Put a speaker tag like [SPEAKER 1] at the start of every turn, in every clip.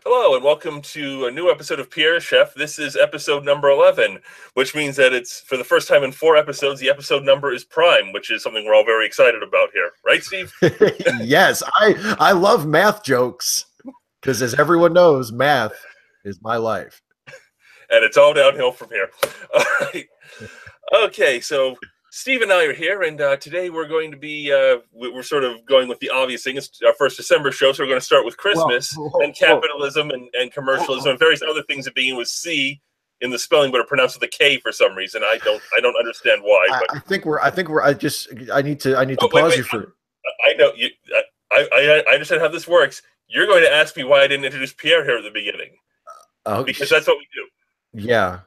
[SPEAKER 1] Hello, and welcome to a new episode of Pierre, Chef. This is episode number 11, which means that it's, for the first time in 4 episodes, the episode number is prime, which is something we're all very excited about here. Right, Steve?
[SPEAKER 2] Yes, I love math jokes because, as everyone knows, math is my life.
[SPEAKER 1] And it's all downhill from here. All right. Okay, so Steve and I are here, and today we're going to be, we're sort of going with the obvious thing. It's our first December show, so we're going to start with Christmas and capitalism and commercialism and various other things that begin with C in the spelling but are pronounced with a K for some reason. I don't understand why. But
[SPEAKER 2] I need to pause you for.
[SPEAKER 1] I know you. I understand how this works. You're going to ask me why I didn't introduce Pierre here at the beginning, because that's what we do.
[SPEAKER 2] Yeah.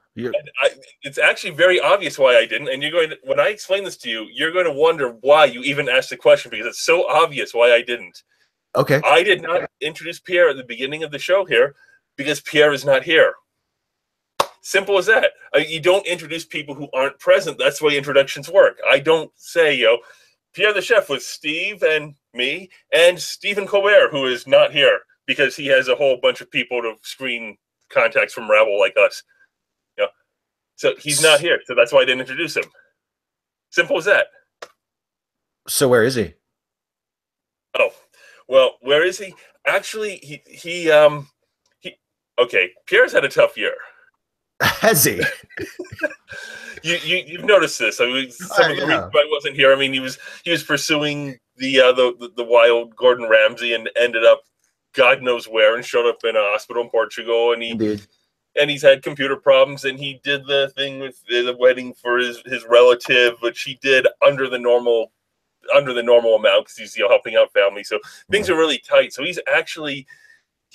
[SPEAKER 1] It's actually very obvious why I didn't, and you're going to, when I explain this to you, you're going to wonder why you even asked the question, because it's so obvious why I didn't.
[SPEAKER 2] Okay.
[SPEAKER 1] I did not introduce Pierre at the beginning of the show here because Pierre is not here. Simple as that. You don't introduce people who aren't present. That's the way introductions work. I don't say, Pierre the Chef with Steve and me and Stephen Colbert, who is not here because he has a whole bunch of people to screen contacts from Rabble like us. So he's not here, so that's why I didn't introduce him. Simple as that.
[SPEAKER 2] So where is he?
[SPEAKER 1] Oh, well, where is he? Actually, he okay, Pierre's had a tough year.
[SPEAKER 2] Has he?
[SPEAKER 1] You've noticed this. I mean, some of the reasons I wasn't here. I mean, he was pursuing the wild Gordon Ramsay and ended up God knows where and showed up in a hospital in Portugal, and he's had computer problems, and he did the thing with the wedding for his relative, which he did under the normal amount because he's helping out family. So things are really tight. So he's actually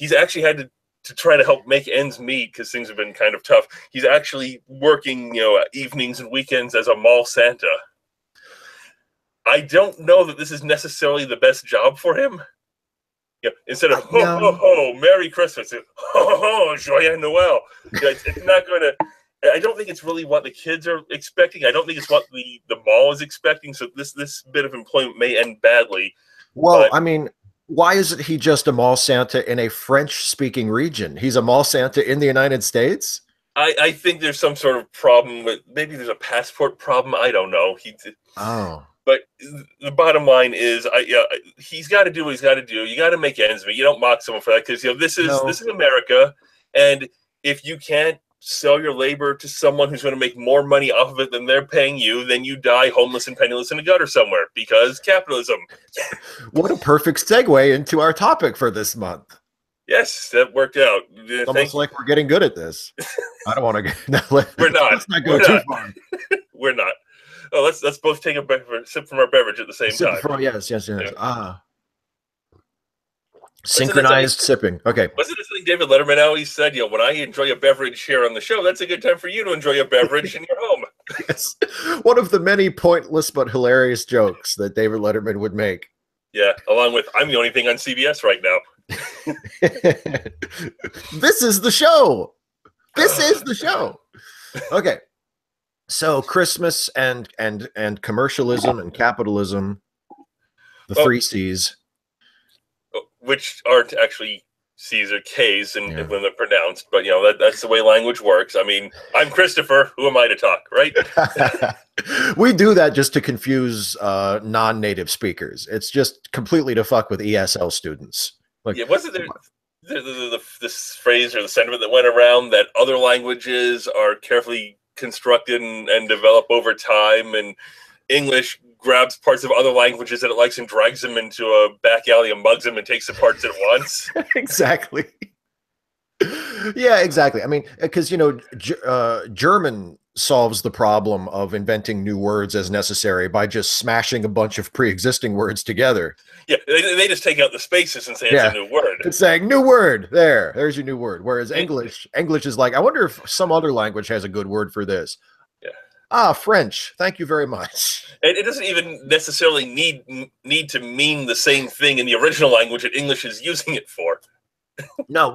[SPEAKER 1] had to try to help make ends meet because things have been kind of tough. He's actually working evenings and weekends as a mall Santa. I don't know that this is necessarily the best job for him. Yeah, instead of ho ho ho, Merry Christmas, ho ho ho, Joyeux Noel. It's not going to. I don't think it's really what the kids are expecting. I don't think it's what the mall is expecting. So this bit of employment may end badly.
[SPEAKER 2] Well, I mean, why isn't he just a mall Santa in a French-speaking region? He's a mall Santa in the United States.
[SPEAKER 1] I think there's some sort of problem with, maybe there's a passport problem. I don't know. But the bottom line is, he's got to do what he's got to do. You got to make ends meet. You don't mock someone for that because this is America, and if you can't sell your labor to someone who's going to make more money off of it than they're paying you, then you die homeless and penniless in a gutter somewhere because capitalism. Yeah.
[SPEAKER 2] What a perfect segue into our topic for this month.
[SPEAKER 1] Yes, that worked out.
[SPEAKER 2] It's almost like we're getting good at this. I don't want to get.
[SPEAKER 1] We're not.
[SPEAKER 2] Let's not go too far.
[SPEAKER 1] We're not. Oh, let's both take a sip from our beverage at the same time.
[SPEAKER 2] Yes.
[SPEAKER 1] Yeah.
[SPEAKER 2] Synchronized sipping. Okay.
[SPEAKER 1] Wasn't it something David Letterman always said? When I enjoy a beverage here on the show, that's a good time for you to enjoy a beverage in your home.
[SPEAKER 2] Yes. One of the many pointless but hilarious jokes that David Letterman would make.
[SPEAKER 1] Yeah, along with, I'm the only thing on CBS right now.
[SPEAKER 2] This is the show. This is the show. Okay. So Christmas and commercialism and capitalism, the 3 C's,
[SPEAKER 1] which aren't actually C's or K's when they're pronounced, but that's the way language works. I mean, I'm Christopher. Who am I to talk, right?
[SPEAKER 2] We do that just to confuse non-native speakers. It's just completely to fuck with ESL students.
[SPEAKER 1] Wasn't there this phrase or the sentiment that went around that other languages are carefully constructed and develop over time, and English grabs parts of other languages that it likes and drags them into a back alley and mugs them and takes the parts at once?
[SPEAKER 2] Exactly. Yeah, exactly. I mean, because German solves the problem of inventing new words as necessary by just smashing a bunch of pre-existing words together.
[SPEAKER 1] Yeah, they just take out the spaces and say it's a new word.
[SPEAKER 2] It's saying new word. There's your new word. Whereas English is like, I wonder if some other language has a good word for this. Yeah. French. Thank you very much.
[SPEAKER 1] And it doesn't even necessarily need to mean the same thing in the original language that English is using it for.
[SPEAKER 2] No,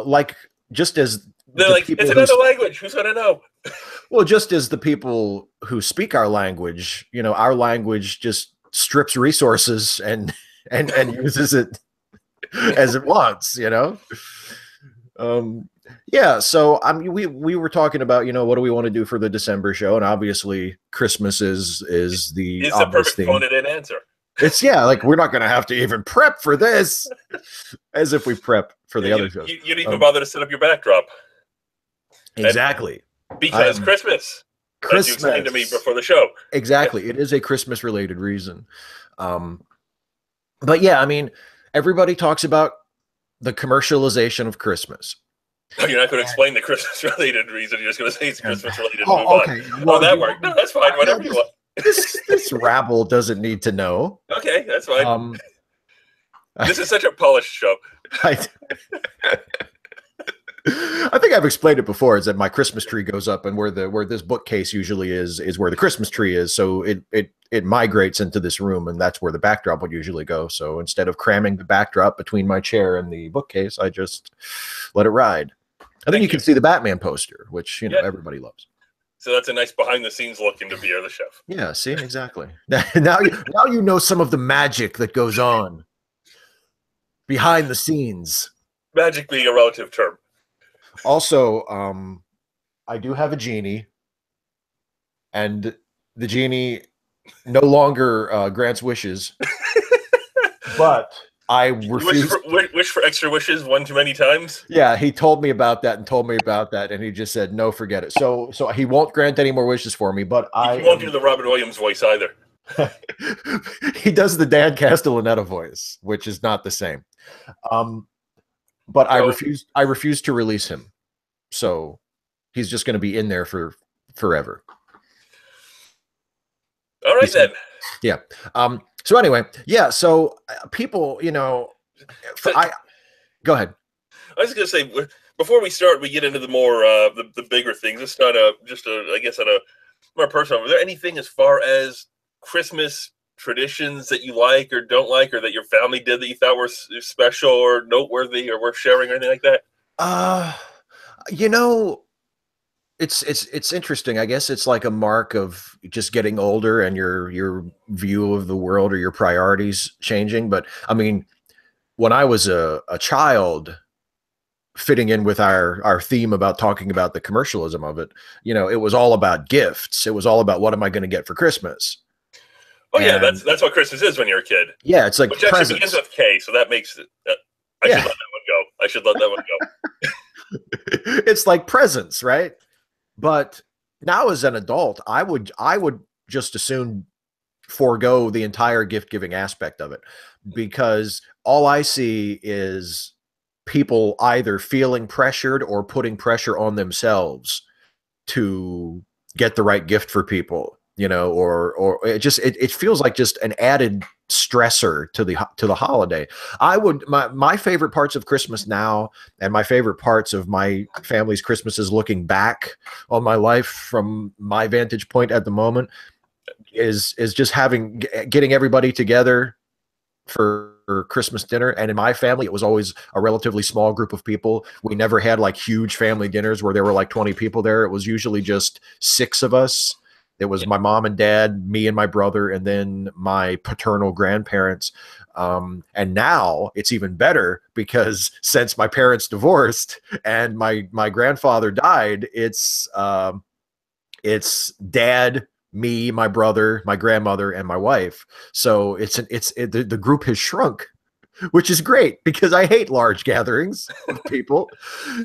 [SPEAKER 2] like, just as
[SPEAKER 1] they're like, it's another language. Who's gonna know?
[SPEAKER 2] Well, just as the people who speak our language, our language just strips resources and uses it as it wants, you know. Yeah, so I mean, we were talking about, you know, what do we want to do for the December show, and obviously Christmas is the obvious
[SPEAKER 1] perfect phone-it-in answer.
[SPEAKER 2] It's like we're not going to have to even prep for this, as if we prep for the other shows.
[SPEAKER 1] You didn't even bother to set up your backdrop.
[SPEAKER 2] Exactly.
[SPEAKER 1] Because Christmas. As you explained to me before the show.
[SPEAKER 2] Exactly. It is a Christmas-related reason. But yeah, I mean, everybody talks about the commercialization of Christmas.
[SPEAKER 1] Oh, you're not going to explain the Christmas-related reason. You're just going to say it's Christmas-related.
[SPEAKER 2] Oh, okay.
[SPEAKER 1] Well, that worked. No, that's fine. Whatever you want.
[SPEAKER 2] This rabble doesn't need to know.
[SPEAKER 1] Okay, that's fine. This is such a polished show.
[SPEAKER 2] I think I've explained it before. Is that my Christmas tree goes up, and where this bookcase usually is where the Christmas tree is. So it migrates into this room, and that's where the backdrop would usually go. So instead of cramming the backdrop between my chair and the bookcase, I just let it ride. I think you can see the Batman poster, which everybody loves.
[SPEAKER 1] So that's a nice behind-the-scenes look into Pierre the Chef.
[SPEAKER 2] Yeah, see, exactly. Now you know some of the magic that goes on behind the scenes.
[SPEAKER 1] Magic being a relative term.
[SPEAKER 2] Also, I do have a genie, and the genie no longer grants wishes, but I refuse.
[SPEAKER 1] Wish for extra wishes one too many times?
[SPEAKER 2] Yeah, he told me about that, and he just said, no, forget it. So he won't grant any more wishes for me, but
[SPEAKER 1] he won't do the Robin Williams voice either.
[SPEAKER 2] He does the Dan Castellaneta voice, which is not the same. But no. I refuse to release him. So he's just going to be in there for forever.
[SPEAKER 1] All right, then.
[SPEAKER 2] Yeah. So anyway, yeah. So people, you know, go ahead.
[SPEAKER 1] I was going to say, before we start, we get into the more the bigger things. It's not I guess on a more personal. Was there anything as far as Christmas traditions that you like or don't like, or that your family did that you thought were special or noteworthy or worth sharing or anything like that?
[SPEAKER 2] You know, it's interesting. I guess it's like a mark of just getting older and your view of the world or your priorities changing. But I mean, when I was a child, fitting in with our theme about talking about the commercialism of it, you know, it was all about gifts. It was all about what am I going to get for Christmas.
[SPEAKER 1] Oh, and, yeah, that's what Christmas is when you're a kid.
[SPEAKER 2] Yeah, it's like
[SPEAKER 1] which actually begins with K, so that makes it. I should let that one go. I should let that one go.
[SPEAKER 2] It's like presents, right? But now as an adult, I would just as soon forego the entire gift giving aspect of it, because all I see is people either feeling pressured or putting pressure on themselves to get the right gift for people, you know, or it feels like just an added stressor to the holiday. My favorite parts of Christmas now, and my favorite parts of my family's Christmases looking back on my life from my vantage point at the moment, is just getting everybody together for Christmas dinner. And in my family, it was always a relatively small group of people. We never had like huge family dinners where there were like 20 people there. It was usually just 6 of us. It was my mom and dad, me and my brother, and then my paternal grandparents. And now it's even better, because since my parents divorced and my grandfather died, it's dad, me, my brother, my grandmother, and my wife. So the group has shrunk, which is great because I hate large gatherings of people.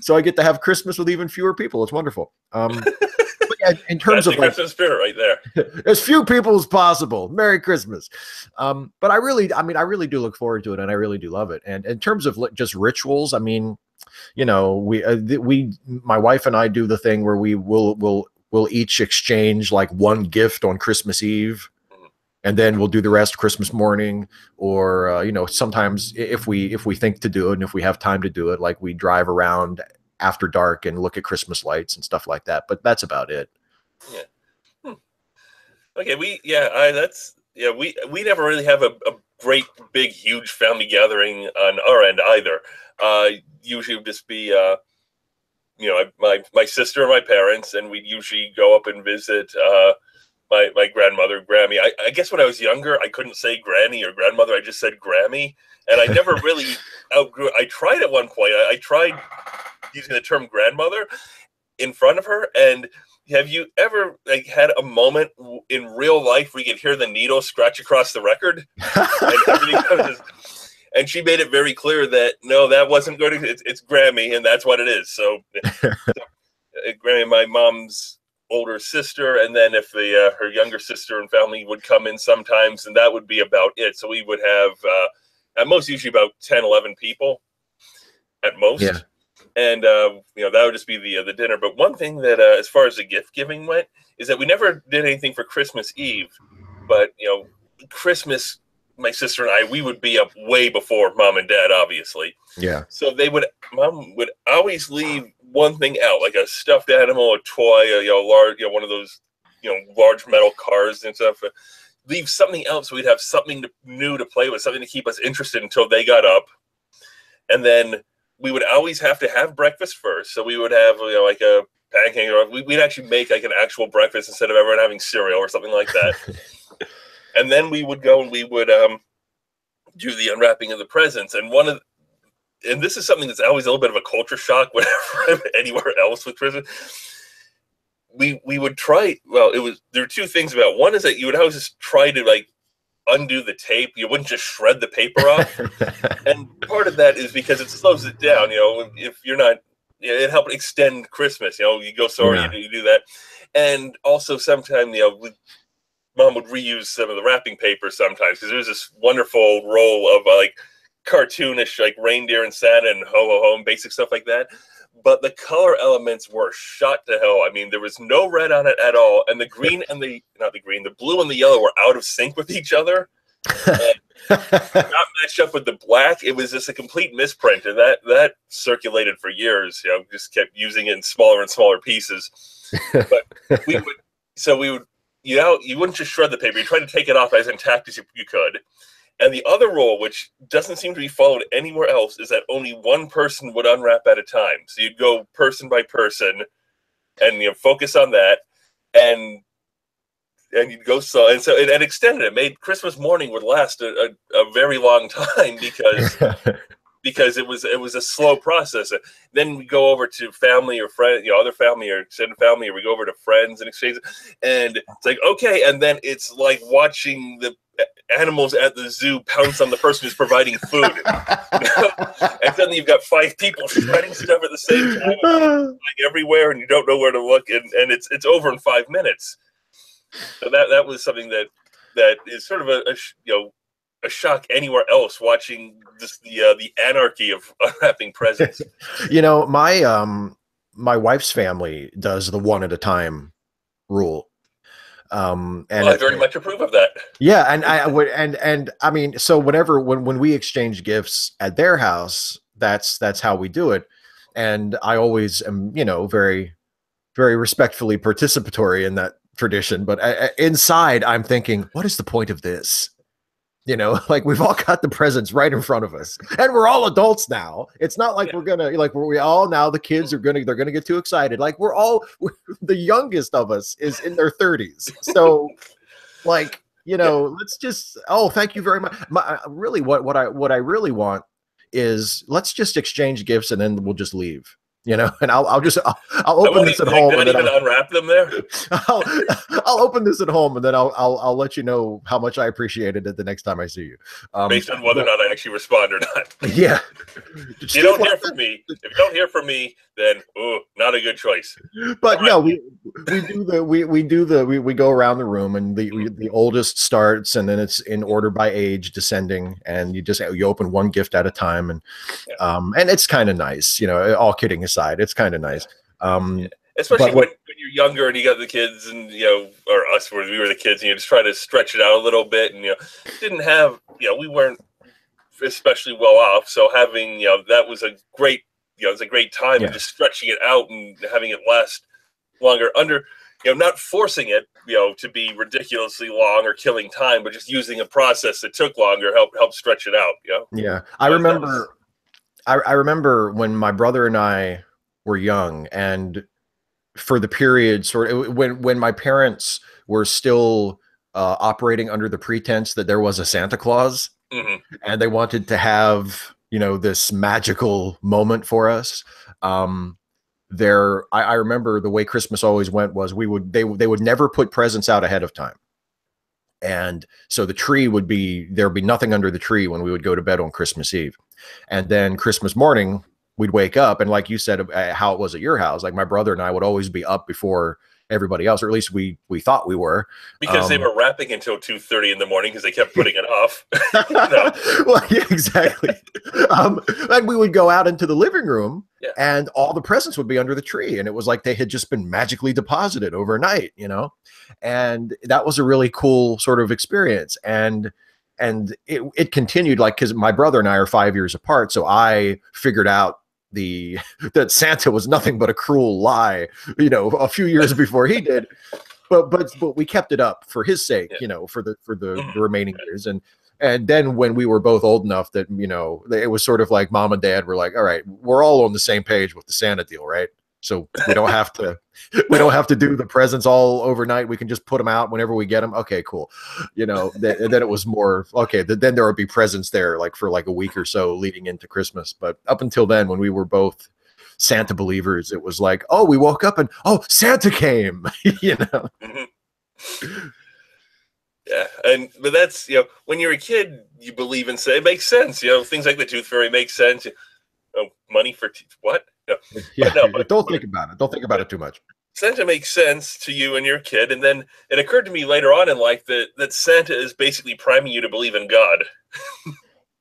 [SPEAKER 2] So I get to have Christmas with even fewer people. It's wonderful. But yeah, in terms of like,
[SPEAKER 1] Christmas spirit right there,
[SPEAKER 2] as few people as possible. Merry Christmas. But I really do look forward to it, and I really do love it. And in terms of just rituals, I mean, you know, my wife and I do the thing where we'll each exchange like one gift on Christmas Eve, and then we'll do the rest Christmas morning. Or you know, sometimes if we think to do it and if we have time to do it, like we drive around after dark and look at Christmas lights and stuff like that. But that's about it.
[SPEAKER 1] Yeah. Okay. We never really have a great big huge family gathering on our end either. Usually would just be you know, my sister and my parents, and we'd usually go up and visit my grandmother, Grammy. I guess when I was younger, I couldn't say granny or grandmother. I just said Grammy, and I never really outgrew it. I tried at one point. I tried using the term grandmother in front of her. And have you ever like had a moment in real life where you could hear the needle scratch across the record and everything comes? And she made it very clear that no, that wasn't going to. It's Grammy, and that's what it is. So Grammy, my mom's older sister, and then if her younger sister and family would come in sometimes, and that would be about it. So we would have at most usually about 10, 11 people at most. Yeah. And that would just be the dinner. But one thing that as far as the gift giving went is that we never did anything for Christmas Eve, but Christmas, my sister and I, we would be up way before mom and dad, obviously.
[SPEAKER 2] Yeah.
[SPEAKER 1] So mom would always leave one thing out, like a stuffed animal, a toy, large, one of those, large metal cars and stuff. Leave something else so we'd have something new to play with, something to keep us interested until they got up. And then we would always have to have breakfast first. So we would have, like a pancake, or we'd actually make like an actual breakfast instead of everyone having cereal or something like that. And then we would go and we would do the unwrapping of the presents. And and this is something that's always a little bit of a culture shock whenever I'm anywhere else with Christmas. We would try. Well, there were two things about it. One is that you would always just try to like undo the tape. You wouldn't just shred the paper off. And part of that is because it slows it down. If you're not, it helped extend Christmas. You go sorry, you do that. And also sometimes Mom would reuse some of the wrapping paper sometimes because there was this wonderful roll of like cartoonish like reindeer and Santa and ho ho ho and basic stuff like that. But the color elements were shot to hell. I mean, there was no red on it at all, and the green and the blue and the yellow were out of sync with each other, and not matched up with the black. It was just a complete misprint, and that circulated for years. Just kept using it in smaller and smaller pieces. But we would. You wouldn't just shred the paper. You try to take it off as intact as you could. And the other rule, which doesn't seem to be followed anywhere else, is that only one person would unwrap at a time. So you'd go person by person and focus on that. And you'd go so it extended. It made Christmas morning would last a very long time because it was a slow process. Then we go over to family or friend, other family or extended family, or we go over to friends and exchange. And it's like, okay. And then it's like watching the animals at the zoo pounce on the person who's providing food. And suddenly you've got 5 people shredding stuff at the same time, like everywhere, and you don't know where to look. And it's over in 5 minutes. So that was something that is sort of a shock anywhere else watching the anarchy of unwrapping presents.
[SPEAKER 2] My wife's family does the one at a time rule. And
[SPEAKER 1] I very much approve of that.
[SPEAKER 2] Yeah, and I would, and I mean, so when we exchange gifts at their house, that's how we do it. And I always am, very, very respectfully participatory in that tradition. But inside, I'm thinking, what is the point of this? Like we've all got the presents right in front of us, and we're all adults now. It's not like we're gonna now the kids they're gonna get too excited. Like the youngest of us is in their 30s. So let's just, thank you very much. Really what I really want is let's just exchange gifts and then we'll just leave. And I'll open this at home and then I'll
[SPEAKER 1] unwrap them there.
[SPEAKER 2] I'll open this at home and then I'll let you know how much I appreciated it the next time I see you.
[SPEAKER 1] Based on whether or not I actually respond or not.
[SPEAKER 2] Yeah.
[SPEAKER 1] If you don't hear from me, then not a good choice.
[SPEAKER 2] But no, we go around the room and the oldest starts and then it's in order by age descending, and you open one gift at a time, and it's kind of nice, all kidding aside, it's kind of nice.
[SPEAKER 1] Especially when you're younger and you got the kids and or us where we were the kids, and you just try to stretch it out a little bit, and didn't have we weren't especially well off, so having that was a great it was a great time of just stretching it out and having it last longer under not forcing it to be ridiculously long or killing time, but just using a process that took longer help stretch it out.
[SPEAKER 2] Yeah, I remember when my brother and I were young, and for the period when my parents were still operating under the pretense that there was a Santa Claus, and they wanted to have, you know, this magical moment for us. I remember the way Christmas always went was they would never put presents out ahead of time. And so the tree there'd be nothing under the tree when we would go to bed on Christmas Eve. And then Christmas morning, we'd wake up, and like you said, how it was at your house, like my brother and I would always be up before everybody else, or at least we thought we were,
[SPEAKER 1] because they were wrapping until 2:30 in the morning because they kept putting it off.
[SPEAKER 2] Well, yeah, exactly. And we would go out into the living room, and all the presents would be under the tree, and it was like they had just been magically deposited overnight, you know. And that was a really cool sort of experience. And it continued, like, because my brother and I are 5 years apart, so I figured out that Santa was nothing but a cruel lie, you know, a few years before he did. But we kept it up for his sake, you know, for the remaining years. And then when we were both old enough that, you know, it was sort of like mom and dad were like, all right, we're all on the same page with the Santa deal, right? So we don't have to do the presents all overnight. We can just put them out whenever we get them. Okay, cool. You know, and then it was more, okay, then there would be presents there like for like a week or so leading into Christmas. But up until then, when we were both Santa believers, it was like, oh, we woke up and, oh, Santa came, you know?
[SPEAKER 1] Yeah. But that's, you know, when you're a kid, you believe in, say, it makes sense. You know, things like the Tooth Fairy make sense. Oh, money for what? No.
[SPEAKER 2] Yeah, don't think about it. Don't think about it too much.
[SPEAKER 1] Santa makes sense to you and your kid, and then it occurred to me later on in life that Santa is basically priming you to believe in God.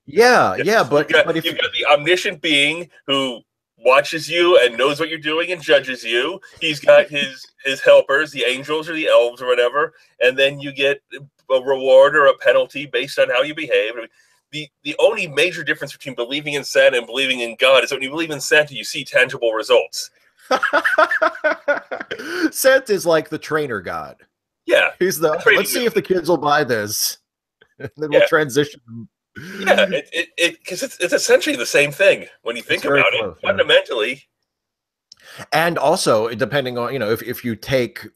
[SPEAKER 2] Yeah, but
[SPEAKER 1] you've got the omniscient being who watches you and knows what you're doing and judges you. He's got his helpers, the angels or the elves or whatever, and then you get a reward or a penalty based on how you behave. The only major difference between believing in Santa and believing in God is that when you believe in Santa, you see tangible results.
[SPEAKER 2] Santa is like the trainer god.
[SPEAKER 1] Yeah.
[SPEAKER 2] He's let's see if the kids will buy this. And then we'll transition.
[SPEAKER 1] Yeah, because it's essentially the same thing when you think about it, fundamentally.
[SPEAKER 2] And also, depending on, you know, if you take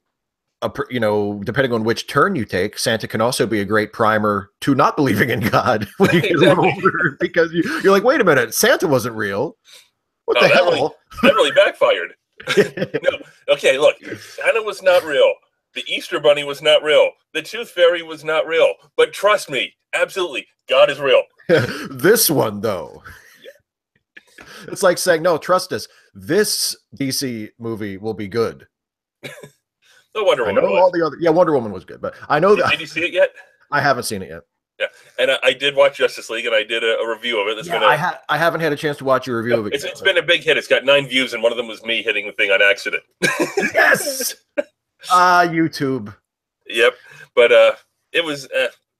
[SPEAKER 2] depending on which turn you take, Santa can also be a great primer to not believing in God when you get a little older, because you're like, wait a minute, Santa wasn't real. What the hell?
[SPEAKER 1] That really backfired. No, okay, look, Santa was not real. The Easter Bunny was not real. The Tooth Fairy was not real. But trust me, absolutely, God is real.
[SPEAKER 2] This one, though. Yeah. It's like saying, no, trust us. This DC movie will be good.
[SPEAKER 1] No, Wonder Woman.
[SPEAKER 2] I know all the other. Yeah, Wonder Woman was good, but I know that.
[SPEAKER 1] Did you see it yet?
[SPEAKER 2] I haven't seen it yet.
[SPEAKER 1] Yeah, and I did watch Justice League, and I did a review of it.
[SPEAKER 2] I haven't had a chance to watch your review of it.
[SPEAKER 1] It's been a big hit. It's got 9 views, and one of them was me hitting the thing on accident.
[SPEAKER 2] Yes. YouTube.
[SPEAKER 1] Yep, but it was,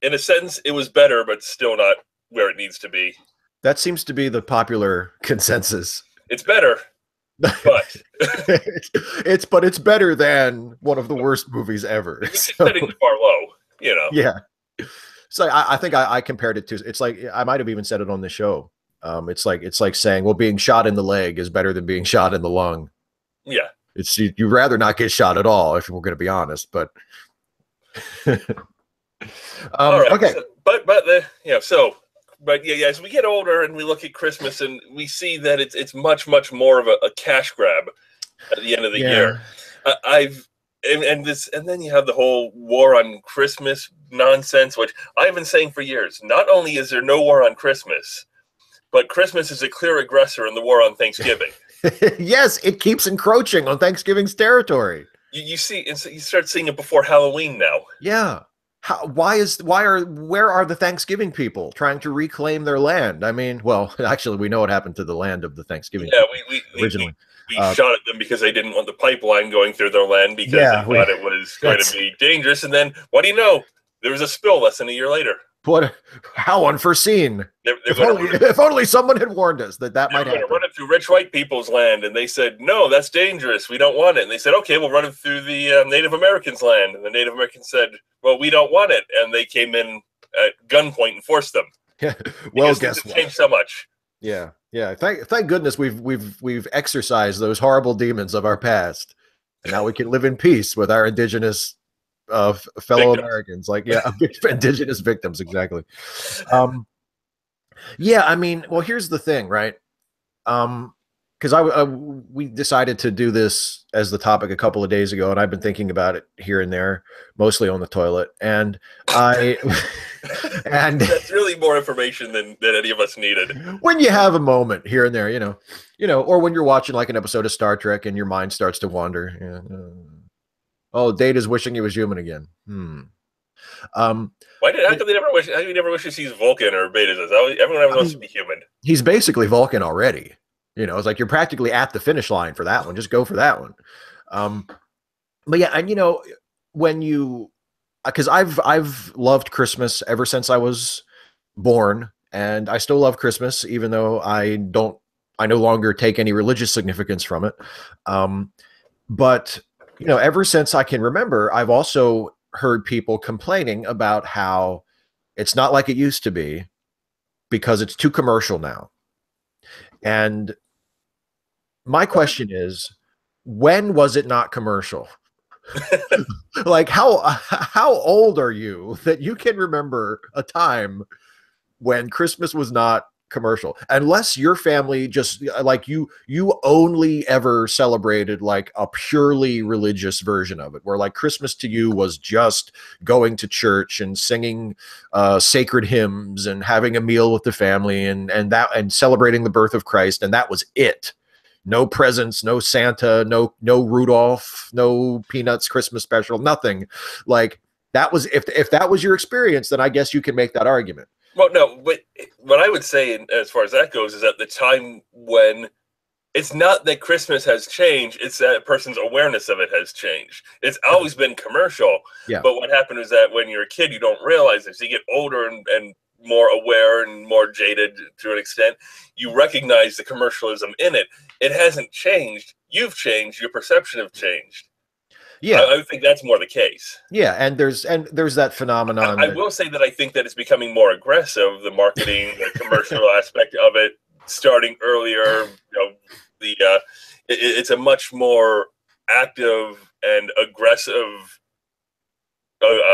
[SPEAKER 1] in a sense, it was better, but still not where it needs to be.
[SPEAKER 2] That seems to be the popular consensus.
[SPEAKER 1] It's better, but
[SPEAKER 2] it's better than one of the worst movies ever.
[SPEAKER 1] It's setting the bar low, you know.
[SPEAKER 2] Yeah. So I think I compared it to, it's like, I might have even said it on the show. It's like saying, well, being shot in the leg is better than being shot in the lung.
[SPEAKER 1] Yeah.
[SPEAKER 2] It's you'd rather not get shot at all, if we're going to be honest, but
[SPEAKER 1] all right.
[SPEAKER 2] Okay.
[SPEAKER 1] So, but as we get older and we look at Christmas and we see that it's much more of a cash grab at the end of the year. And then you have the whole war on Christmas nonsense, which I've been saying for years. Not only is there no war on Christmas, but Christmas is a clear aggressor in the war on Thanksgiving.
[SPEAKER 2] Yes, it keeps encroaching on Thanksgiving's territory.
[SPEAKER 1] You start seeing it before Halloween now.
[SPEAKER 2] Yeah. Where are the Thanksgiving people trying to reclaim their land? I mean, well, actually, we know what happened to the land of the Thanksgiving.
[SPEAKER 1] Yeah,
[SPEAKER 2] we originally.
[SPEAKER 1] We shot at them because they didn't want the pipeline going through their land because they thought it was going to be dangerous. And then, what do you know? There was a spill less than a year later.
[SPEAKER 2] How unforeseen. If only someone had warned us that might happen. They were going to
[SPEAKER 1] run it through rich white people's land, and they said, no, that's dangerous. We don't want it. And they said, okay, we'll run it through the Native Americans' land. And the Native Americans said, well, we don't want it. And they came in at gunpoint and forced them.
[SPEAKER 2] Yeah. Well, guess what?
[SPEAKER 1] Changed so much.
[SPEAKER 2] Yeah. Thank goodness we've exorcised those horrible demons of our past, and now we can live in peace with our indigenous fellow Americans, like, yeah, indigenous victims, exactly. Yeah, I mean, well, here's the thing, right? Because we decided to do this as the topic a couple of days ago, and I've been thinking about it here and there, mostly on the toilet, and and
[SPEAKER 1] that's really more information than any of us needed.
[SPEAKER 2] When you have a moment here and there, or when you're watching like an episode of Star Trek and your mind starts to wander. Oh, Data's wishing he was human again.
[SPEAKER 1] How come they never wish? How do you never wish to see Vulcan or Beta? Everyone ever wants to be human.
[SPEAKER 2] He's basically Vulcan already. It's like you're practically at the finish line for that one. Just go for that one. But yeah, and when you, because I've loved Christmas ever since I was born, and I still love Christmas, even though I no longer take any religious significance from it. But ever since I can remember, I've also heard people complaining about how it's not like it used to be because it's too commercial now. And my question is, when was it not commercial? Like, how old are you that you can remember a time when Christmas was not commercial? Unless your family just like you only ever celebrated like a purely religious version of it, where like Christmas to you was just going to church and singing sacred hymns and having a meal with the family and celebrating the birth of Christ, and that was it. No presents, no Santa, no Rudolph, no Peanuts Christmas special, nothing. Like that was, if that was your experience, then I guess you can make that argument.
[SPEAKER 1] Well, no, but what I would say as far as that goes is at the time when it's not that Christmas has changed, it's that a person's awareness of it has changed. It's always been commercial.
[SPEAKER 2] Yeah.
[SPEAKER 1] But what happened is that when you're a kid, you don't realize it. As you get older and more aware and more jaded to an extent, you recognize the commercialism in it. It hasn't changed. You've changed. Your perception have changed.
[SPEAKER 2] Yeah,
[SPEAKER 1] I think that's more the case.
[SPEAKER 2] Yeah, and there's that phenomenon.
[SPEAKER 1] I will say that I think that it's becoming more aggressive. The marketing, the commercial aspect of it, starting earlier. It's a much more active and aggressive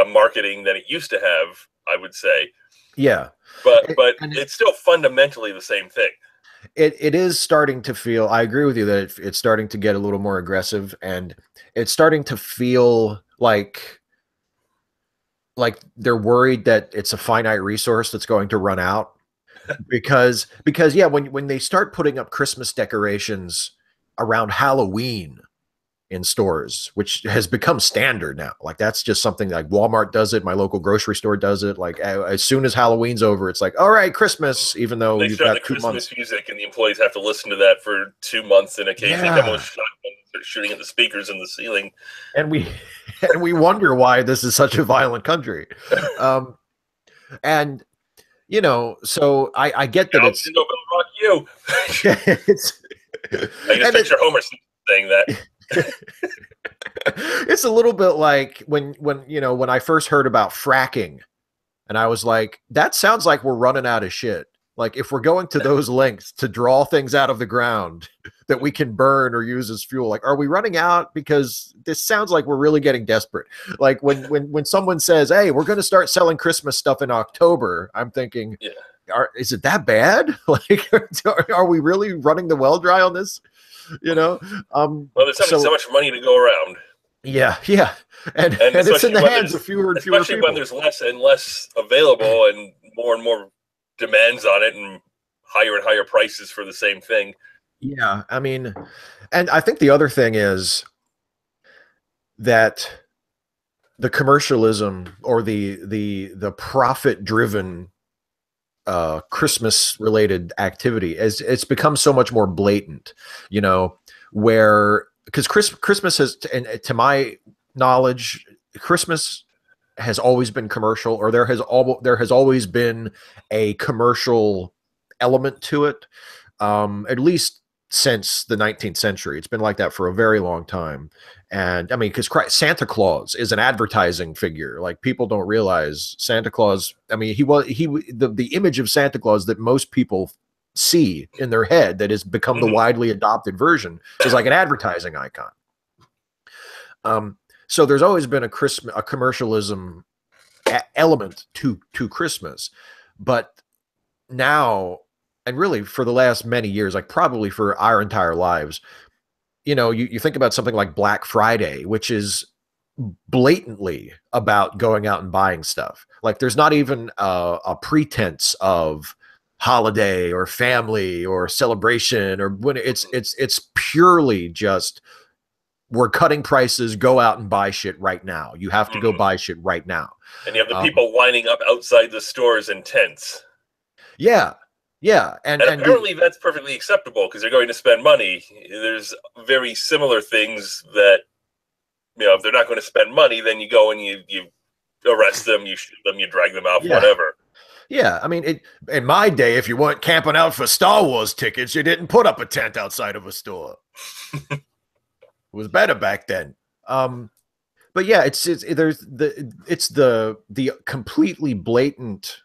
[SPEAKER 1] marketing than it used to have, I would say.
[SPEAKER 2] Yeah,
[SPEAKER 1] but it's still fundamentally the same thing.
[SPEAKER 2] It is starting to feel, I agree with you that it's starting to get a little more aggressive, and it's starting to feel like they're worried that it's a finite resource that's going to run out. because yeah, when they start putting up Christmas decorations around Halloween in stores, which has become standard now. Like that's just something like Walmart does it. My local grocery store does it. Like as soon as Halloween's over, it's like, all right, Christmas, even though
[SPEAKER 1] you've got the 2 months. Christmas music and the employees have to listen to that for 2 months and occasionally come with shotguns or shooting at the speakers in the ceiling.
[SPEAKER 2] And we wonder why this is such a violent country. And so I get that it's
[SPEAKER 1] rock you. I just picture Homer saying that.
[SPEAKER 2] It's a little bit like when I first heard about fracking, and I was like, that sounds like we're running out of shit. Like if we're going to those lengths to draw things out of the ground that we can burn or use as fuel, like are we running out? Because this sounds like we're really getting desperate. Like when someone says, hey, we're going to start selling Christmas stuff in October, I'm thinking, is it that bad? Like are we really running the well dry on this? Well,
[SPEAKER 1] there's so much money to go around.
[SPEAKER 2] Yeah, and it's in the hands of fewer and fewer people.
[SPEAKER 1] Especially when there's less and less available, and more demands on it, and higher prices for the same thing.
[SPEAKER 2] Yeah, I mean, and I think the other thing is that the commercialism or the profit-driven Christmas related activity as it's become so much more blatant, where because Christmas has, and to my knowledge, Christmas has always been commercial, or there has always been a commercial element to it, at least since the 19th century. It's been like that for a very long time. And I mean, because Santa Claus is an advertising figure. Like people don't realize Santa Claus. I mean, the image of Santa Claus that most people see in their head that has become the widely adopted version is like an advertising icon. So there's always been a commercialism element to Christmas, but now, and really for the last many years, like probably for our entire lives, you think about something like Black Friday, which is blatantly about going out and buying stuff. Like there's not even a pretense of holiday or family or celebration, or when it's purely just, we're cutting prices, go out and buy shit right now. You have to go buy shit right now.
[SPEAKER 1] And you have the people lining up outside the stores in tents.
[SPEAKER 2] Yeah. And
[SPEAKER 1] apparently that's perfectly acceptable because they're going to spend money. There's very similar things that, if they're not going to spend money, then you go and you arrest them, you shoot them, you drag them out, whatever.
[SPEAKER 2] Yeah, I mean, in my day, if you weren't camping out for Star Wars tickets, you didn't put up a tent outside of a store. It was better back then. But yeah, it's the completely blatant,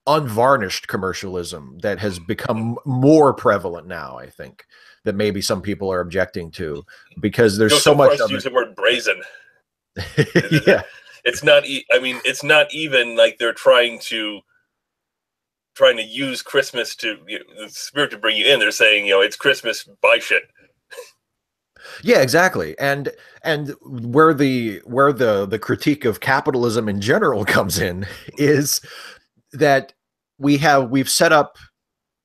[SPEAKER 2] unvarnished commercialism that has become more prevalent now, I think, that maybe some people are objecting to, because there's so much of
[SPEAKER 1] use the word brazen.
[SPEAKER 2] Yeah,
[SPEAKER 1] it's not. It's not even like they're trying to use Christmas to the spirit to bring you in. They're saying, it's Christmas, buy shit.
[SPEAKER 2] Yeah, exactly. And where the critique of capitalism in general comes in is that we've set up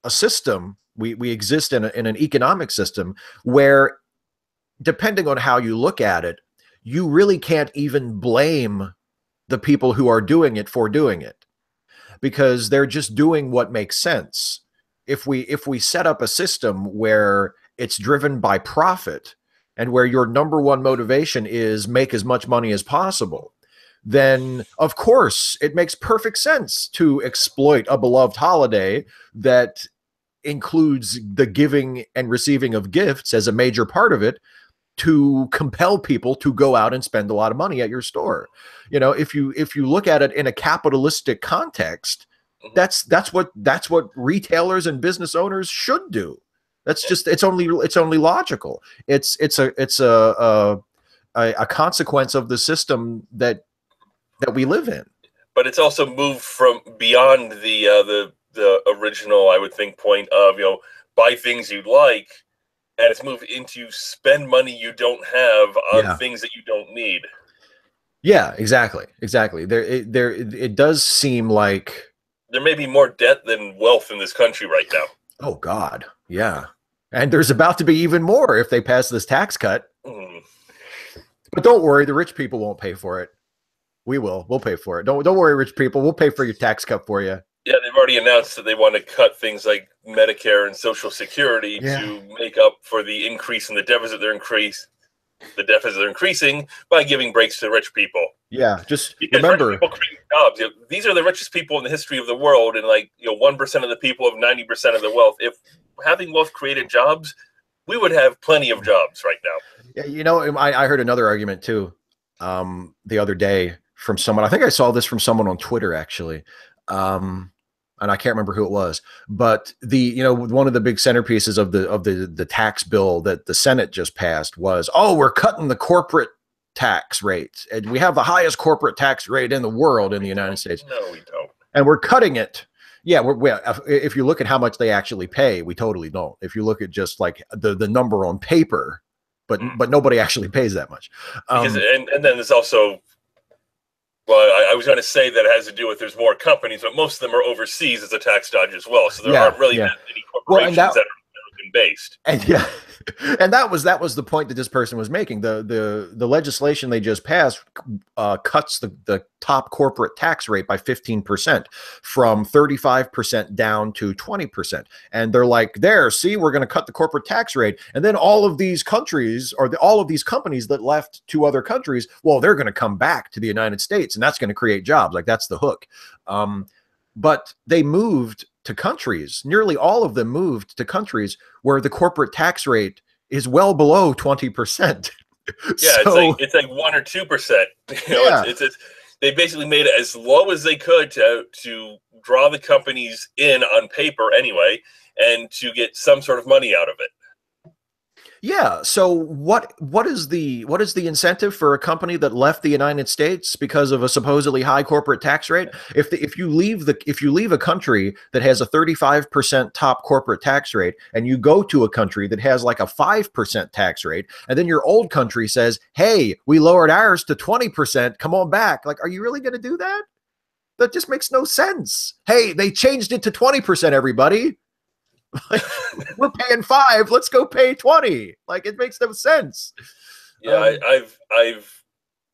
[SPEAKER 2] a system. We exist in an economic system where, depending on how you look at it, you really can't even blame the people who are doing it for doing it, because they're just doing what makes sense. If we set up a system where it's driven by profit and where your number one motivation is make as much money as possible, then of course it makes perfect sense to exploit a beloved holiday that includes the giving and receiving of gifts as a major part of it, to compel people to go out and spend a lot of money at your store. If you look at it in a capitalistic context, that's what retailers and business owners should do. It's only logical. It's a consequence of the system that we live in.
[SPEAKER 1] But it's also moved from beyond the original, I would think, point of buy things you like, and it's moved into spend money you don't have on things that you don't need.
[SPEAKER 2] Yeah, exactly. It does seem like
[SPEAKER 1] there may be more debt than wealth in this country right now.
[SPEAKER 2] Oh God, yeah. And there's about to be even more if they pass this tax cut. But don't worry, the rich people won't pay for it. We will. We'll pay for it. Don't worry, rich people. We'll pay for your tax cut for you.
[SPEAKER 1] Yeah, they've already announced that they want to cut things like Medicare and Social Security to make up for the increase in the deficit. The deficits are increasing by giving breaks to rich people.
[SPEAKER 2] Yeah, just remember,
[SPEAKER 1] rich people create jobs. These are the richest people in the history of the world, and 1% of the people have 90% of the wealth. If having wealth created jobs, we would have plenty of jobs right now.
[SPEAKER 2] Yeah, I heard another argument too, the other day from someone. I think I saw this from someone on Twitter actually, and I can't remember who it was. But one of the big centerpieces of the tax bill that the Senate just passed was, we're cutting the corporate tax rate, and we have the highest corporate tax rate in the world in the United States.
[SPEAKER 1] No, we don't.
[SPEAKER 2] And we're cutting it. Yeah, if you look at how much they actually pay, we totally don't. If you look at just like the number on paper, but nobody actually pays that much.
[SPEAKER 1] And then there's also, well, I was going to say that it has to do with there's more companies, but most of them are overseas as a tax dodge as well. So there aren't really that many corporations that are American based.
[SPEAKER 2] And that was the point that this person was making. The legislation they just passed cuts the top corporate tax rate by 15%, from 35% down to 20%. And they're like, see, we're going to cut the corporate tax rate. And then all of these countries, or all of these companies that left to other countries, well, they're going to come back to the United States, and that's going to create jobs. Like, that's the hook. But they moved to countries, nearly all of them moved to countries where the corporate tax rate is well below 20%.
[SPEAKER 1] Yeah, so, it's like 1 or 2%. They basically made it as low as they could to draw the companies in on paper anyway, and to get some sort of money out of it.
[SPEAKER 2] Yeah. So what is the incentive for a company that left the United States because of a supposedly high corporate tax rate? If you leave a country that has a 35% top corporate tax rate and you go to a country that has like a 5% tax rate, and then your old country says, "Hey, we lowered ours to 20%. Come on back." Like, are you really going to do that? That just makes no sense. Hey, they changed it to 20%, everybody. Like, we're paying 5, let's go pay 20. Like, it makes no sense.
[SPEAKER 1] Yeah, I've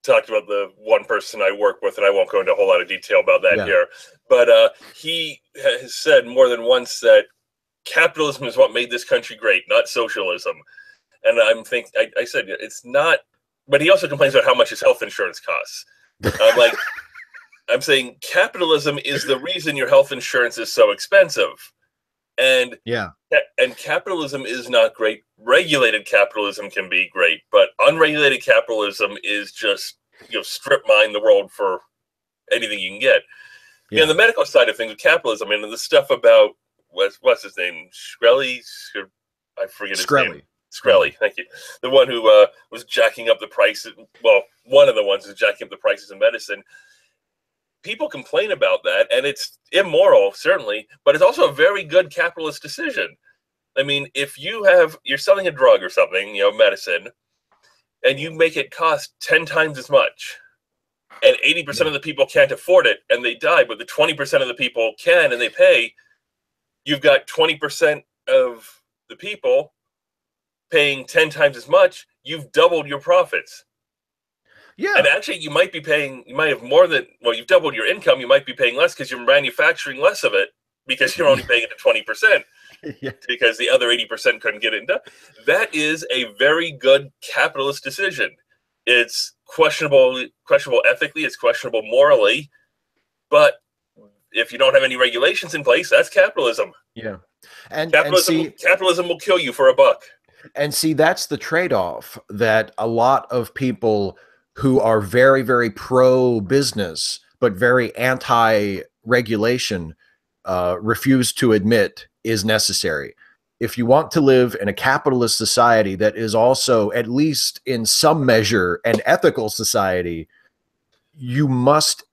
[SPEAKER 1] talked about the one person I work with, and I won't go into a whole lot of detail about that here. But he has said more than once that capitalism is what made this country great, not socialism. And I said it's not. But he also complains about how much his health insurance costs. I'm saying capitalism is the reason your health insurance is so expensive. And capitalism is not great. Regulated capitalism can be great, but unregulated capitalism is just, strip mine the world for anything you can get. Yeah. The medical side of things with capitalism, and the stuff about what's his name, Shkreli, I forget his name. Shkreli, thank you. The one who was jacking up the prices. Well, one of the ones who's jacking up the prices of medicine. People complain about that, and it's immoral, certainly, but it's also a very good capitalist decision. I mean, if you're selling a drug or something, medicine, and you make it cost 10 times as much, and 80% of the people can't afford it, and they die, but the 20% of the people can, and they pay, you've got 20% of the people paying 10 times as much, you've doubled your profits. Yeah. And actually, you might have more than, you've doubled your income. You might be paying less because you're manufacturing less of it because you're only paying it to 20% because the other 80% couldn't get it done. That is a very good capitalist decision. It's questionable ethically. It's questionable morally. But if you don't have any regulations in place, that's capitalism.
[SPEAKER 2] Yeah.
[SPEAKER 1] And capitalism will kill you for a buck.
[SPEAKER 2] And see, that's the trade-off that a lot of people who are very, very pro-business but very anti-regulation refuse to admit is necessary. If you want to live in a capitalist society that is also, at least in some measure, an ethical society, you must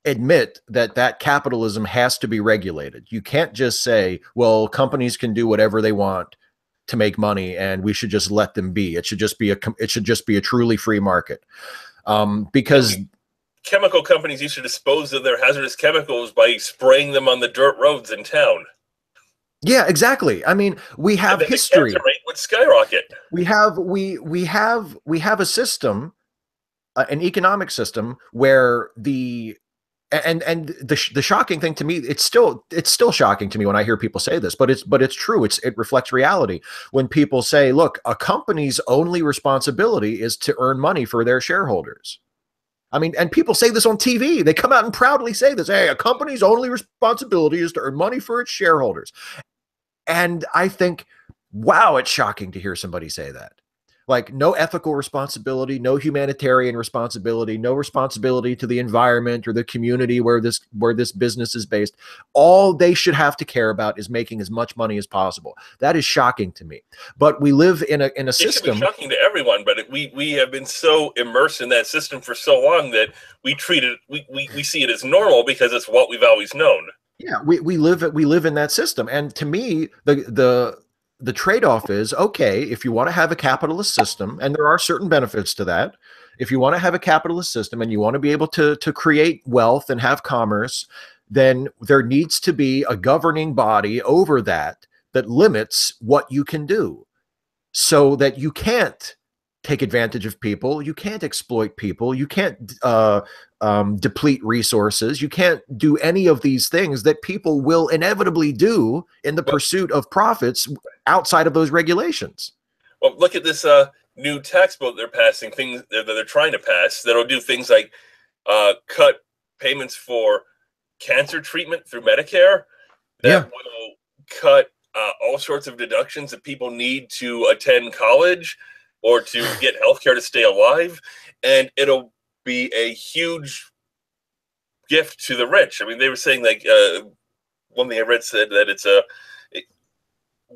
[SPEAKER 2] admit that capitalism has to be regulated. You can't just say, well, companies can do whatever they want to make money and we should just let them be. It should just be a truly free market. Because
[SPEAKER 1] chemical companies used to dispose of their hazardous chemicals by spraying them on the dirt roads in town.
[SPEAKER 2] Yeah, exactly. I mean, we have history.
[SPEAKER 1] The cancer rate would skyrocket.
[SPEAKER 2] We have a system, an economic system where the shocking thing to me, it's still shocking to me when I hear people say this, but it's true. It reflects reality. When people say, look, a company's only responsibility is to earn money for their shareholders. I mean, and people say this on TV. They come out and proudly say this. Hey, a company's only responsibility is to earn money for its shareholders. And I think, wow, it's shocking to hear somebody say that. Like, no ethical responsibility, no humanitarian responsibility, no responsibility to the environment or the community where this business is based. All they should have to care about is making as much money as possible. That is shocking to me. But we live in a system.
[SPEAKER 1] It should be shocking to everyone, but we have been so immersed in that system for so long that we see it as normal because it's what we've always known.
[SPEAKER 2] Yeah, we live in that system, and to me, the trade-off is, okay, if you want to have a capitalist system, and there are certain benefits to that, if you want to have a capitalist system and you want to be able to create wealth and have commerce, then there needs to be a governing body over that limits what you can do, so that you can't take advantage of people, you can't exploit people, you can't deplete resources, you can't do any of these things that people will inevitably do in the pursuit of profits outside of those regulations.
[SPEAKER 1] Well, look at this new tax bill they're passing, things that they're trying to pass that'll do things like cut payments for cancer treatment through Medicare, that will cut all sorts of deductions that people need to attend college or to get healthcare to stay alive, and it'll be a huge gift to the rich. I mean, they were saying, like, one thing I read said that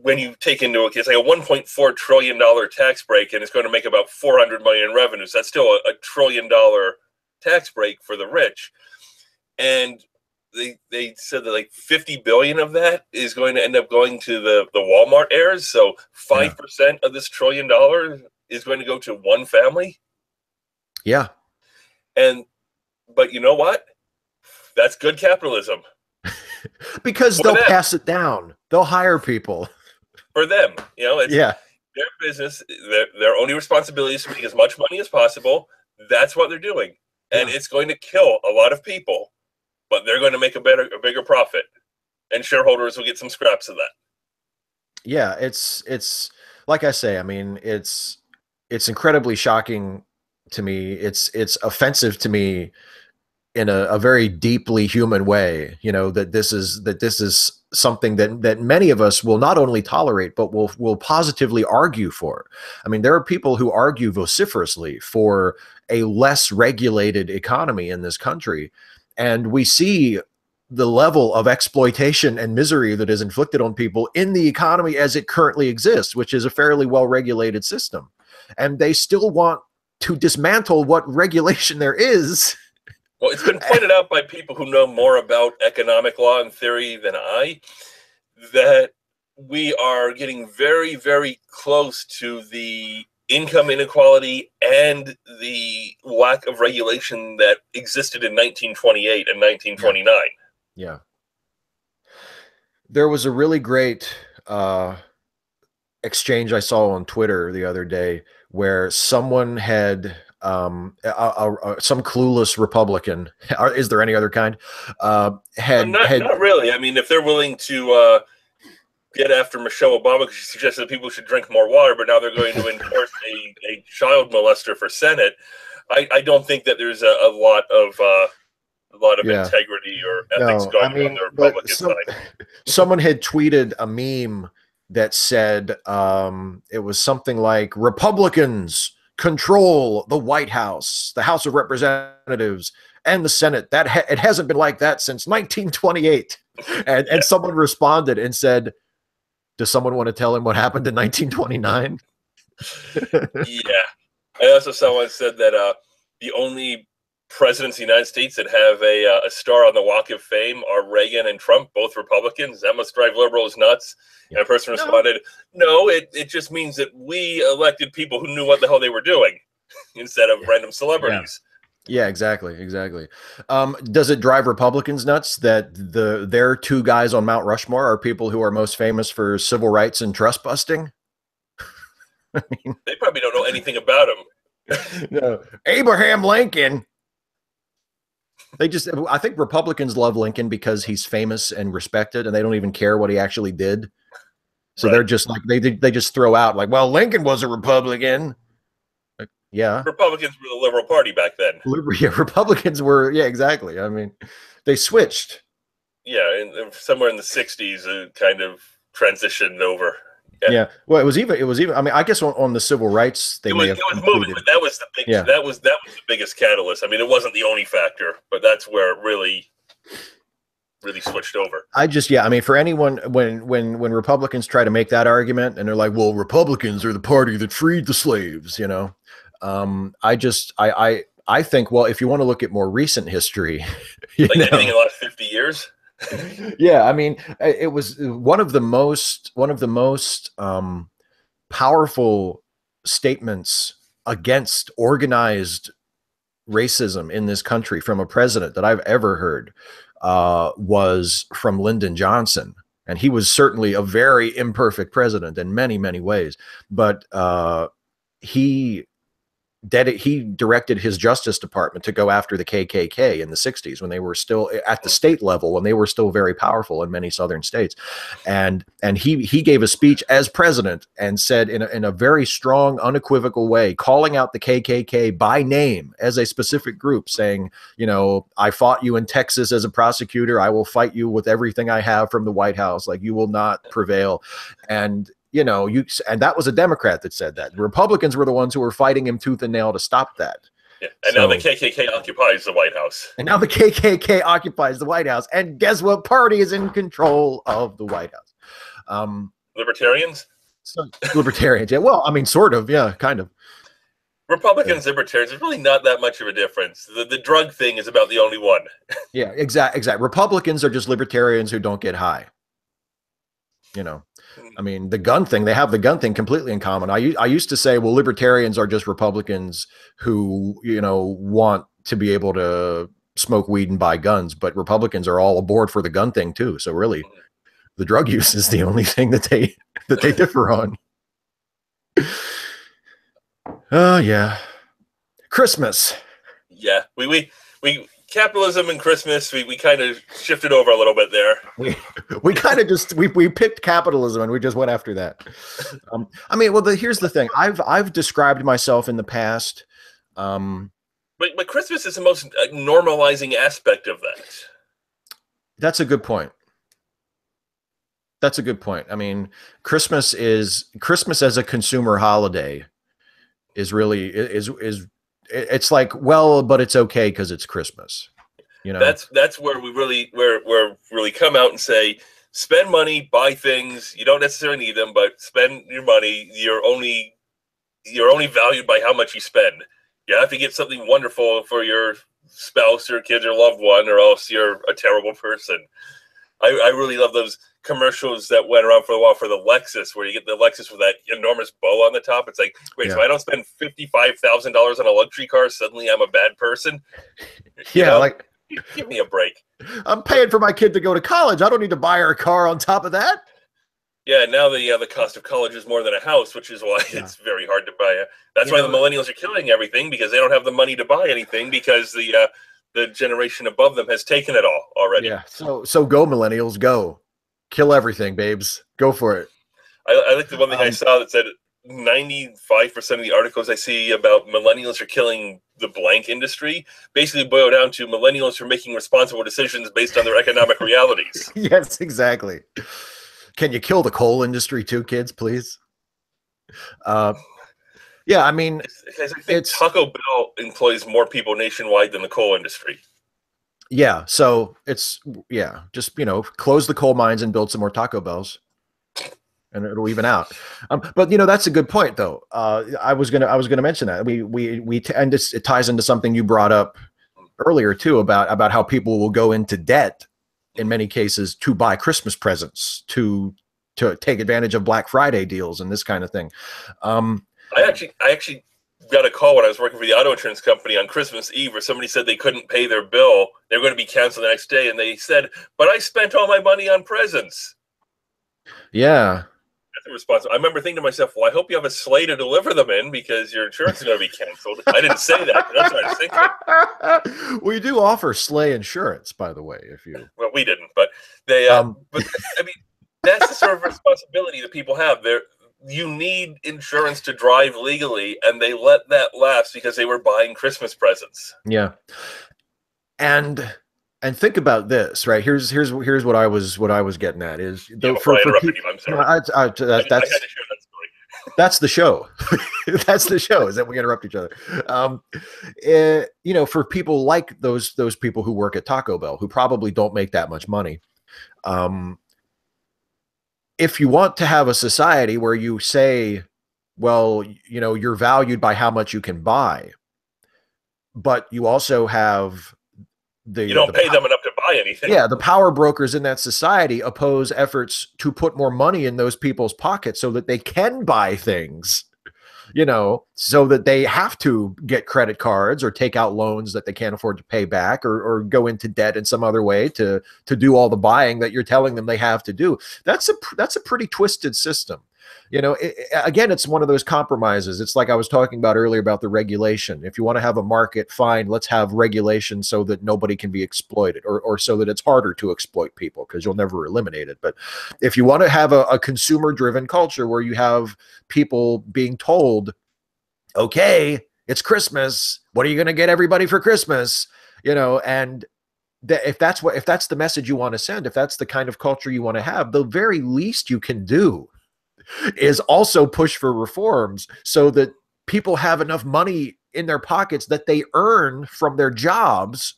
[SPEAKER 1] when you take into account, it's like a $1.4 trillion tax break, and it's going to make about 400 million in revenues. That's still a $1 trillion tax break for the rich. And they said that like 50 billion of that is going to end up going to the Walmart heirs. So 5% of this $1 trillion is going to go to one family.
[SPEAKER 2] Yeah.
[SPEAKER 1] But you know what? That's good capitalism.
[SPEAKER 2] Because they'll pass it down. They'll hire people.
[SPEAKER 1] For them, it's their business. Their only responsibility is to make as much money as possible. That's what they're doing. And it's going to kill a lot of people, but they're going to make a bigger profit. And shareholders will get some scraps of that.
[SPEAKER 2] Yeah, it's like I say, I mean, it's incredibly shocking to me. It's offensive to me in a very deeply human way, that this is something that many of us will not only tolerate, but will positively argue for. I mean, there are people who argue vociferously for a less regulated economy in this country. And we see the level of exploitation and misery that is inflicted on people in the economy as it currently exists, which is a fairly well-regulated system. And they still want to dismantle what regulation there is.
[SPEAKER 1] Well, it's been pointed out by people who know more about economic law and theory than I, that we are getting very, very close to the income inequality and the lack of regulation that existed in 1928 and 1929.
[SPEAKER 2] Yeah. There was a really great exchange I saw on Twitter the other day where someone had some clueless Republican, is there any other kind,
[SPEAKER 1] not really. I mean, if they're willing to get after Michelle Obama because she suggested that people should drink more water, but now they're going to endorse a child molester for Senate, I don't think that there's a lot of integrity or ethics going on the Republican side.
[SPEAKER 2] Someone had tweeted a meme that said it was something like, Republicans control the White House, the House of Representatives, and the Senate. It hasn't been like that since 1928. And someone responded and said, does someone want to tell him what happened in 1929?
[SPEAKER 1] Yeah. And also someone said that the only presidents of the United States that have a star on the Walk of Fame are Reagan and Trump, both Republicans. That must drive liberals nuts. And a person responded, no, it just means that we elected people who knew what the hell they were doing instead of random celebrities.
[SPEAKER 2] Yeah, exactly. Does it drive Republicans nuts that their two guys on Mount Rushmore are people who are most famous for civil rights and trust busting?
[SPEAKER 1] I mean, they probably don't know anything about him.
[SPEAKER 2] No. Abraham Lincoln. I think Republicans love Lincoln because he's famous and respected, and they don't even care what he actually did. So they're just like, they just throw out like, well, Lincoln was a Republican. Like, yeah.
[SPEAKER 1] Republicans were the Liberal Party back then.
[SPEAKER 2] Yeah, Republicans were, yeah, exactly. I mean, they switched.
[SPEAKER 1] Yeah, and somewhere in the 60s, it kind of transitioned over.
[SPEAKER 2] Yeah. Well, it was even. I mean, I guess on the civil rights, it was
[SPEAKER 1] moving, but that was the big. Yeah. That was the biggest catalyst. I mean, it wasn't the only factor, but that's where it really switched over.
[SPEAKER 2] I mean, for anyone, when Republicans try to make that argument and they're like, well, Republicans are the party that freed the slaves, I think, well, if you want to look at more recent history,
[SPEAKER 1] like anything in the last 50 years.
[SPEAKER 2] Yeah, I mean, it was one of the most powerful statements against organized racism in this country from a president that I've ever heard was from Lyndon Johnson. And he was certainly a very imperfect president in many, many ways. But he directed his Justice Department to go after the KKK in the 60s when they were still at the state level, when they were still very powerful in many southern states. And he gave a speech as president and said in a very strong, unequivocal way, calling out the KKK by name as a specific group, saying, I fought you in Texas as a prosecutor. I will fight you with everything I have from the White House. Like, you will not prevail. And and that was a Democrat that said that. The Republicans were the ones who were fighting him tooth and nail to stop that.
[SPEAKER 1] Yeah. And now the KKK occupies the White House.
[SPEAKER 2] And guess what party is in control of the White House?
[SPEAKER 1] Libertarians?
[SPEAKER 2] So, libertarians, yeah. Well, I mean, sort of, yeah, kind of.
[SPEAKER 1] Republicans, libertarians, there's really not that much of a difference. The drug thing is about the only one.
[SPEAKER 2] Yeah, exact. Republicans are just libertarians who don't get high. You know, I mean, the gun thing, they have the gun thing completely in common. I used to say, well, libertarians are just Republicans who, you know, want to be able to smoke weed and buy guns, but Republicans are all aboard for the gun thing too. So really, the drug use is the only thing that they differ on. Oh yeah. Christmas.
[SPEAKER 1] Yeah. We capitalism and Christmas, we kind of shifted over a little bit there.
[SPEAKER 2] We kind of just we picked capitalism and we just went after that. I mean, well, here's the thing. I've described myself in the past.
[SPEAKER 1] But Christmas is the most normalizing aspect of that.
[SPEAKER 2] That's a good point. That's a good point. I mean, Christmas as a consumer holiday is really it's like, well, but it's okay because it's Christmas. You know,
[SPEAKER 1] that's where we really come out and say, spend money, buy things. You don't necessarily need them, but spend your money. You're only valued by how much you spend. You have to get something wonderful for your spouse or kids or loved one, or else you're a terrible person. I really love those commercials that went around for a while for the Lexus, where you get the Lexus with that enormous bow on the top. It's like, wait, so I don't spend $55,000 on a luxury car, suddenly I'm a bad person?
[SPEAKER 2] Yeah, like,
[SPEAKER 1] give me a break.
[SPEAKER 2] I'm paying for my kid to go to college. I don't need to buy her a car on top of that.
[SPEAKER 1] Yeah, now the cost of college is more than a house, which is why it's very hard to buy. That's why the millennials are killing everything, because they don't have the money to buy anything, because the generation above them has taken it all already.
[SPEAKER 2] Yeah, so go millennials, go. Kill everything, babes. Go for it.
[SPEAKER 1] I like the one thing I saw that said 95% of the articles I see about millennials are killing the blank industry basically boil down to millennials are making responsible decisions based on their economic realities.
[SPEAKER 2] Yes, exactly. Can you kill the coal industry too, kids, please? Yeah, I mean,
[SPEAKER 1] I think Taco Bell employs more people nationwide than the coal industry.
[SPEAKER 2] Yeah, so it's just close the coal mines and build some more Taco Bells, and it'll even out. But that's a good point, though. I was gonna mention that and it ties into something you brought up earlier too about how people will go into debt in many cases to buy Christmas presents, to take advantage of Black Friday deals and this kind of thing.
[SPEAKER 1] I actually got a call when I was working for the auto insurance company on Christmas Eve where somebody said they couldn't pay their bill. They were going to be canceled the next day, and they said, "But I spent all my money on presents."
[SPEAKER 2] Yeah.
[SPEAKER 1] That's a response. I remember thinking to myself, well, I hope you have a sleigh to deliver them in, because your insurance is going to be canceled. I didn't say that, but that's what I was thinking.
[SPEAKER 2] We do offer sleigh insurance, by the way, if you...
[SPEAKER 1] Well, we didn't, but they... but I mean, that's the sort of responsibility that people have. You need insurance to drive legally, and they let that lapse because they were buying Christmas presents.
[SPEAKER 2] Yeah. And think about this, right? Here's what I was getting at is
[SPEAKER 1] for people, I'm sorry.
[SPEAKER 2] I had to share that story. That's the show. That's the show, is that we interrupt each other. For people like those people who work at Taco Bell, who probably don't make that much money, if you want to have a society where you say, well, you're valued by how much you can buy, but you also have
[SPEAKER 1] you don't pay them enough to buy anything.
[SPEAKER 2] Yeah, the power brokers in that society oppose efforts to put more money in those people's pockets so that they can buy things, so that they have to get credit cards or take out loans that they can't afford to pay back, or go into debt in some other way to do all the buying that you're telling them they have to do. That's a pretty twisted system. Again, it's one of those compromises. It's like I was talking about earlier about the regulation. If you want to have a market, fine, let's have regulation so that nobody can be exploited, or so that it's harder to exploit people, because you'll never eliminate it. But if you want to have a consumer-driven culture where you have people being told, okay, it's Christmas, what are you going to get everybody for Christmas? And if that's the message you want to send, if that's the kind of culture you want to have, the very least you can do is also push for reforms so that people have enough money in their pockets that they earn from their jobs,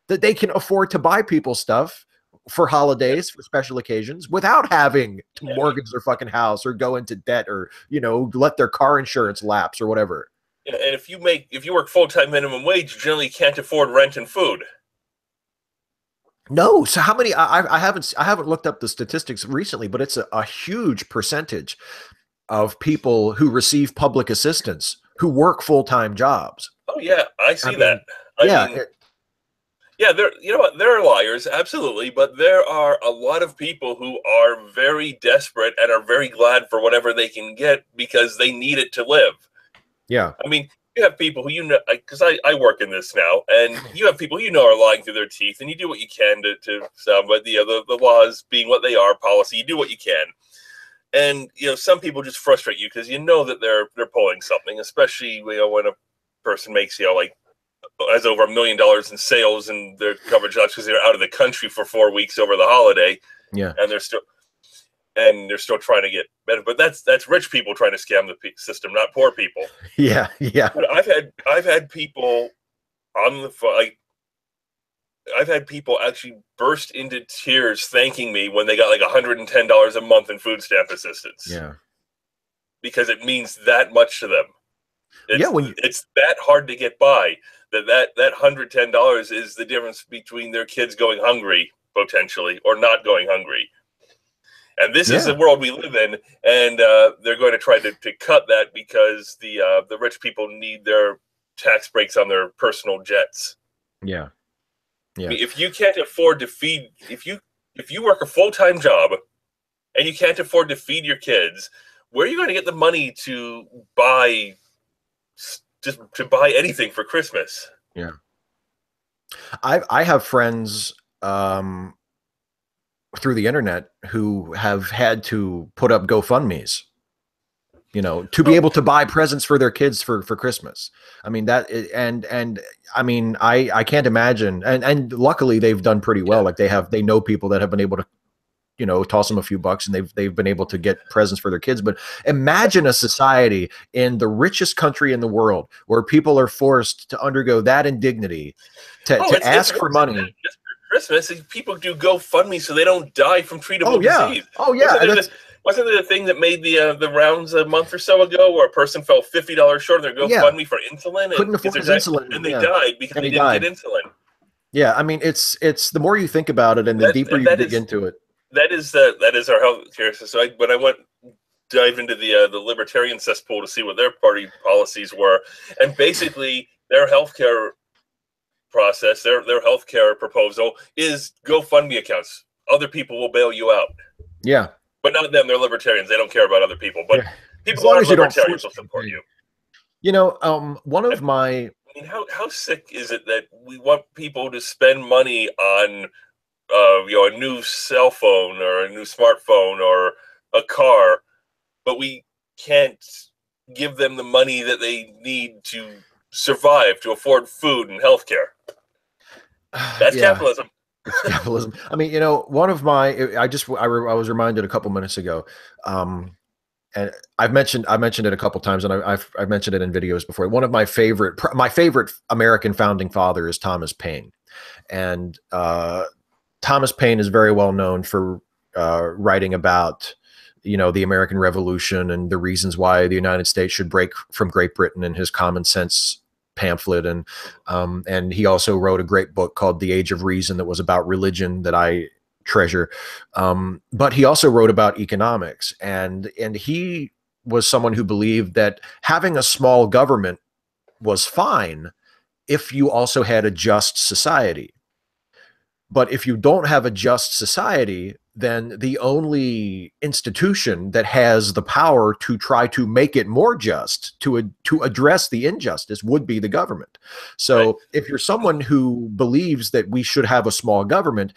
[SPEAKER 2] that they can afford to buy people stuff for holidays, for special occasions, without having to
[SPEAKER 1] Yeah.
[SPEAKER 2] mortgage their fucking house or go into debt or, you know, let their car insurance lapse or whatever.
[SPEAKER 1] And if you work full-time minimum wage, you generally can't afford rent and food.
[SPEAKER 2] No. So how many? I haven't looked up the statistics recently, but it's a huge percentage of people who receive public assistance who work full-time jobs.
[SPEAKER 1] Oh yeah, I see that.
[SPEAKER 2] Yeah.
[SPEAKER 1] Yeah, you know what? There are liars, absolutely, but there are a lot of people who are very desperate and are very glad for whatever they can get because they need it to live.
[SPEAKER 2] Yeah.
[SPEAKER 1] I mean, you have people who, you know, because I work in this now, and you have people you know are lying through their teeth, and you do what you can to but the laws being what they are, policy, you do what you can. And, you know, some people just frustrate you because you know that they're pulling something, especially, you know, when a person makes, you know, like, has over $1 million in sales and their coverage because they're out of the country for 4 weeks over the holiday.
[SPEAKER 2] Yeah.
[SPEAKER 1] And they're still trying to get better. But that's rich people trying to scam the system, not poor people.
[SPEAKER 2] Yeah. Yeah.
[SPEAKER 1] But I've had people on the phone, like, I've had people actually burst into tears thanking me when they got like $110 a month in food stamp assistance.
[SPEAKER 2] Yeah.
[SPEAKER 1] Because it means that much to them. It's that hard to get by. That $110 is the difference between their kids going hungry potentially or not going hungry. And this is the world we live in, and they're going to try to cut that because the rich people need their tax breaks on their personal jets.
[SPEAKER 2] Yeah. Yeah.
[SPEAKER 1] I mean, if you can't afford to feed, if you work a full-time job and you can't afford to feed your kids, where are you going to get the money to buy anything for Christmas?
[SPEAKER 2] Yeah. I have friends through the internet who have had to put up GoFundMes, you know, to be able to buy presents for their kids for Christmas. I mean, and I mean, I can't imagine. And luckily they've done pretty well. Like they know people that have been able to, you know, toss them a few bucks and they've been able to get presents for their kids. But imagine a society in the richest country in the world where people are forced to undergo that indignity to ask for money.
[SPEAKER 1] Just for Christmas, people do GoFundMe so they don't die from treatable disease.
[SPEAKER 2] Oh yeah.
[SPEAKER 1] Wasn't there the thing that made the rounds a month or so ago where a person fell $50 short of their GoFundMe for insulin?
[SPEAKER 2] Couldn't afford his insulin.
[SPEAKER 1] And they died because they didn't get insulin.
[SPEAKER 2] Yeah, I mean, it's the more you think about it and the deeper you dig into it.
[SPEAKER 1] That is our healthcare system. When I dive into the libertarian cesspool to see what their party policies were, and basically their healthcare process, their healthcare proposal is GoFundMe accounts. Other people will bail you out.
[SPEAKER 2] Yeah,
[SPEAKER 1] but not them. They're libertarians. They don't care about other people. But people who are libertarians will support you.
[SPEAKER 2] You know, one of my.
[SPEAKER 1] I mean, how sick is it that we want people to spend money on you know, a new cell phone or a new smartphone or a car, but we can't give them the money that they need to survive, to afford food and healthcare. That's capitalism.
[SPEAKER 2] It's capitalism. I mean, you know, one of my, I was reminded a couple minutes ago, and I've mentioned it a couple times, and I've mentioned it in videos before. One of my favorite American founding father is Thomas Paine, and Thomas Paine is very well known for writing about, you know, the American Revolution and the reasons why the United States should break from Great Britain in his Common Sense pamphlet. And he also wrote a great book called The Age of Reason that was about religion that I treasure. But he also wrote about economics, and he was someone who believed that having a small government was fine if you also had a just society. But if you don't have a just society, then the only institution that has the power to try to make it more just, to address the injustice, would be the government. So if you're someone who believes that we should have a small government,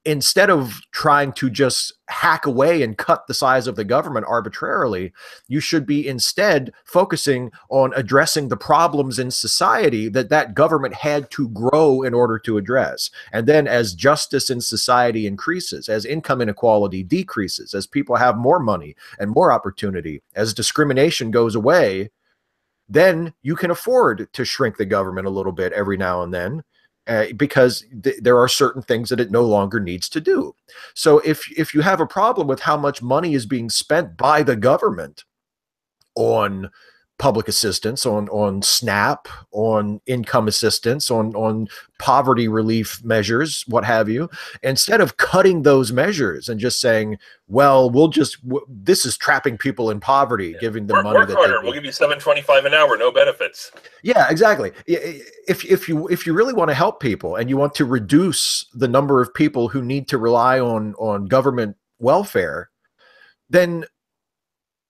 [SPEAKER 2] instead of trying to just hack away and cut the size of the government arbitrarily, you should be instead focusing on addressing the problems in society that government had to grow in order to address. And then as justice in society increases, as income inequality decreases, as people have more money and more opportunity, as discrimination goes away, then you can afford to shrink the government a little bit every now and then, because there are certain things that it no longer needs to do. So if you have a problem with how much money is being spent by the government on public assistance, on SNAP, on income assistance, on poverty relief measures, what have you, instead of cutting those measures and just saying, well, this is trapping people in poverty, giving them money
[SPEAKER 1] work
[SPEAKER 2] that
[SPEAKER 1] harder. We'll give you $7.25 an hour, no benefits.
[SPEAKER 2] Yeah, exactly. If you really want to help people and you want to reduce the number of people who need to rely on government welfare, then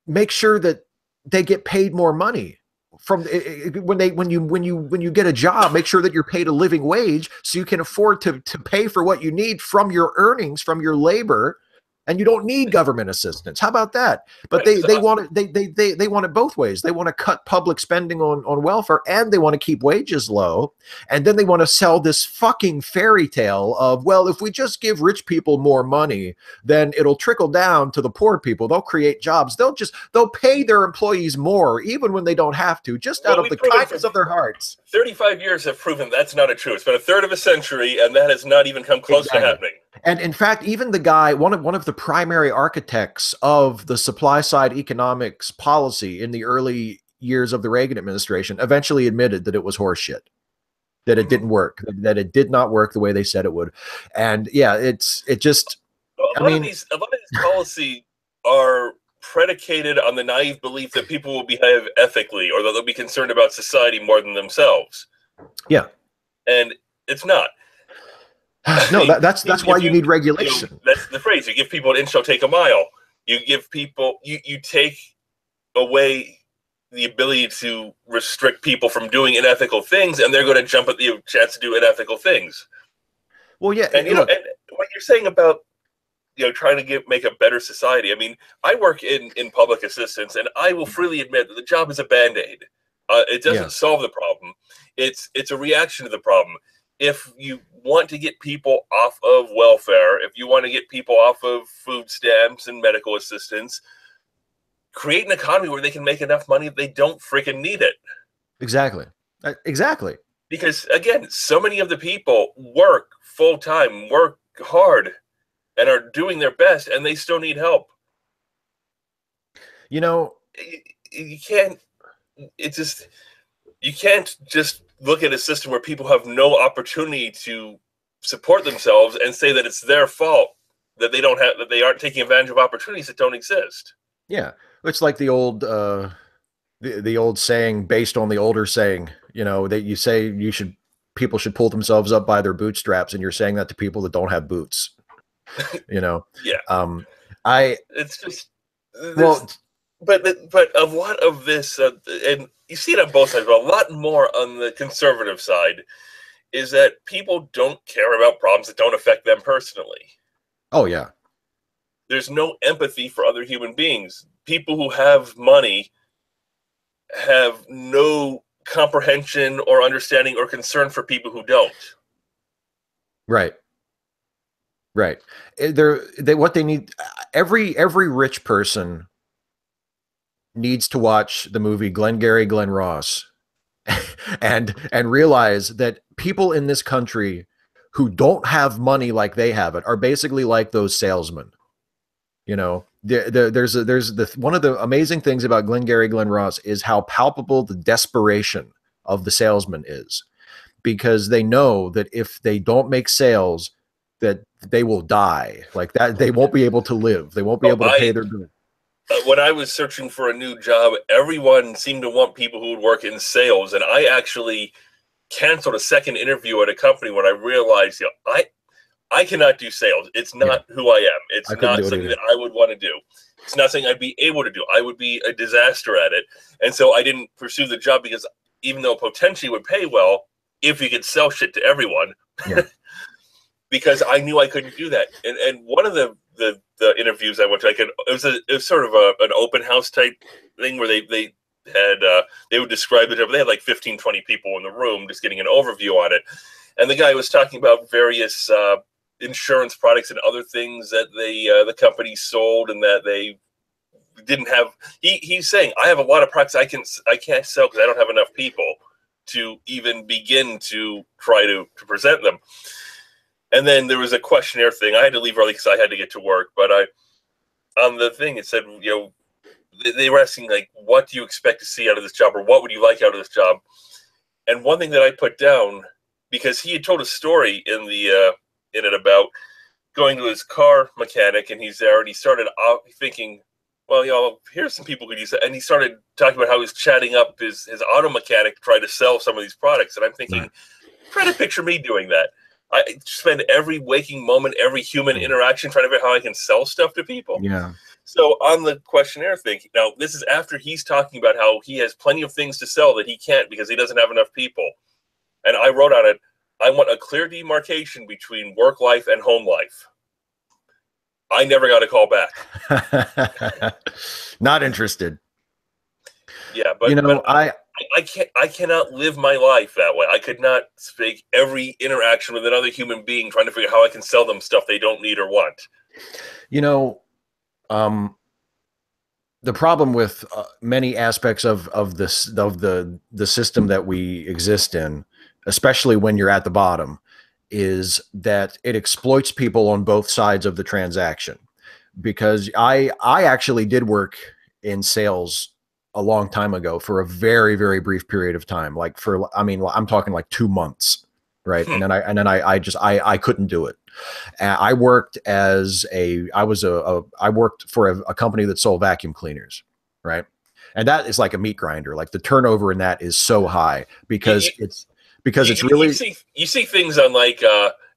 [SPEAKER 2] make sure that they get paid more money from when you get a job. Make sure that you're paid a living wage so you can afford to pay for what you need from your earnings, from your labor, and you don't need government assistance. How about that? But they want it they want it both ways. They want to cut public spending on welfare, and they want to keep wages low, and then they want to sell this fucking fairy tale of, well, if we just give rich people more money, then it'll trickle down to the poor people. They'll create jobs. They'll pay their employees more even when they don't have to, just out of the kindness of their hearts.
[SPEAKER 1] 35 years have proven that's not true. It's been a third of a century, and that has not even come close to happening.
[SPEAKER 2] And in fact, even the guy, one of the primary architects of the supply side economics policy in the early years of the Reagan administration, eventually admitted that it was horseshit, that it didn't work, that it did not work the way they said it would. And yeah, it just,
[SPEAKER 1] a lot of these policies are predicated on the naive belief that people will behave ethically, or that they'll be concerned about society more than themselves.
[SPEAKER 2] Yeah.
[SPEAKER 1] And it's not.
[SPEAKER 2] No, that's why you need regulation.
[SPEAKER 1] That's the phrase. You give people an inch, they'll take a mile. You give people, you take away the ability to restrict people from doing unethical things, and they're going to jump at the chance to do unethical things.
[SPEAKER 2] Well, yeah,
[SPEAKER 1] and and what you're saying about trying to make a better society. I mean, I work in public assistance, and I will freely admit that the job is a Band-Aid. It doesn't solve the problem. It's a reaction to the problem. If you want to get people off of welfare, if you want to get people off of food stamps and medical assistance, create an economy where they can make enough money that they don't freaking need it.
[SPEAKER 2] Exactly. Exactly.
[SPEAKER 1] Because, again, so many of the people work full-time, work hard, and are doing their best, and they still need help. You can't just look at a system where people have no opportunity to support themselves and say that it's their fault that they aren't taking advantage of opportunities that don't exist.
[SPEAKER 2] Yeah, it's like the old the old saying, based on the older saying, that you say people should pull themselves up by their bootstraps, and you're saying that to people that don't have boots. Yeah.
[SPEAKER 1] It's just but a lot of this, and you see it on both sides, but a lot more on the conservative side, is that people don't care about problems that don't affect them personally.
[SPEAKER 2] Oh, yeah.
[SPEAKER 1] There's no empathy for other human beings. People who have money have no comprehension or understanding or concern for people who don't.
[SPEAKER 2] Right. Right. What they need, every rich person needs to watch the movie Glengarry Glen Ross and realize that people in this country who don't have money like they have it are basically like those salesmen. There's one of the amazing things about Glengarry Glen Ross is how palpable the desperation of the salesman is, because they know that if they don't make sales, that they will die, like that. They won't be able to live. They won't be able to pay their bills.
[SPEAKER 1] When I was searching for a new job, everyone seemed to want people who would work in sales, and I actually canceled a second interview at a company when I realized, I cannot do sales. It's not who I am. It's not something that I would want to do. It's not something I'd be able to do. I would be a disaster at it, and so I didn't pursue the job, because even though potentially would pay well, if you could sell shit to everyone, because I knew I couldn't do that. And one of the interviews I went to, it was sort of an open house type thing where they would describe the job. They had like 15, 20 people in the room just getting an overview on it. And the guy was talking about various insurance products and other things that the company sold and that they didn't have. He's saying, I have a lot of products I can't sell because I don't have enough people to even begin to try to present them. And then there was a questionnaire thing. I had to leave early because I had to get to work. But on the thing, it said, they were asking, like, what do you expect to see out of this job, or what would you like out of this job? And one thing that I put down, because he had told a story in it about going to his car mechanic, and he's there, and he started thinking, well, here's some people who could use it. And he started talking about how he was chatting up his auto mechanic to try to sell some of these products. And I'm thinking, try to picture me doing that. I spend every waking moment, every human interaction trying to figure out how I can sell stuff to people.
[SPEAKER 2] Yeah.
[SPEAKER 1] So on the questionnaire thing, now this is after he's talking about how he has plenty of things to sell that he can't because he doesn't have enough people. And I wrote on it, I want a clear demarcation between work life and home life. I never got a call back.
[SPEAKER 2] Not interested.
[SPEAKER 1] Yeah, but I cannot live my life that way. I could not speak every interaction with another human being trying to figure out how I can sell them stuff they don't need or want.
[SPEAKER 2] The problem with many aspects of the system that we exist in, especially when you're at the bottom, is that it exploits people on both sides of the transaction. Because I actually did work in sales a long time ago for a very, very brief period of time. I'm talking like 2 months, right? And then I couldn't do it. I worked I worked for a company that sold vacuum cleaners, right? And that is like a meat grinder. Like the turnover in that is so high because it's really,
[SPEAKER 1] you see things on like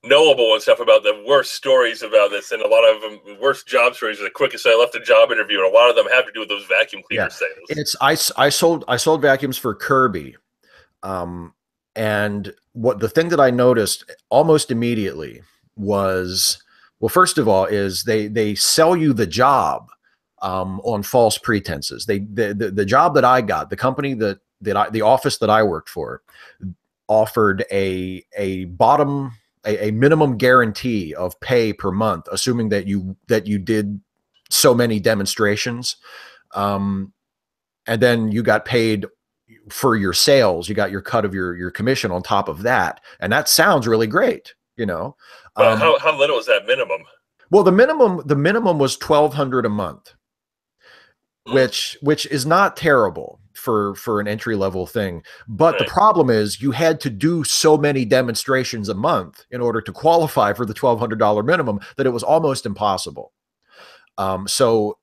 [SPEAKER 1] Knowable and stuff about the worst stories about this, and a lot of them worst job stories are the quickest I left a job interview, and a lot of them have to do with those vacuum cleaner sales.
[SPEAKER 2] I sold vacuums for Kirby, and the thing that I noticed almost immediately was, well, first of all, is they sell you the job on false pretenses. The job that I got, the company the office that I worked for, offered a minimum guarantee of pay per month, assuming that you did so many demonstrations, and then you got paid for your sales. You got your cut of your commission on top of that, and that sounds really great,
[SPEAKER 1] But how little is that minimum?
[SPEAKER 2] Well, the minimum was $1,200 a month, which is not terrible for an entry level thing. But the problem is you had to do so many demonstrations a month in order to qualify for the $1,200 minimum that it was almost impossible. So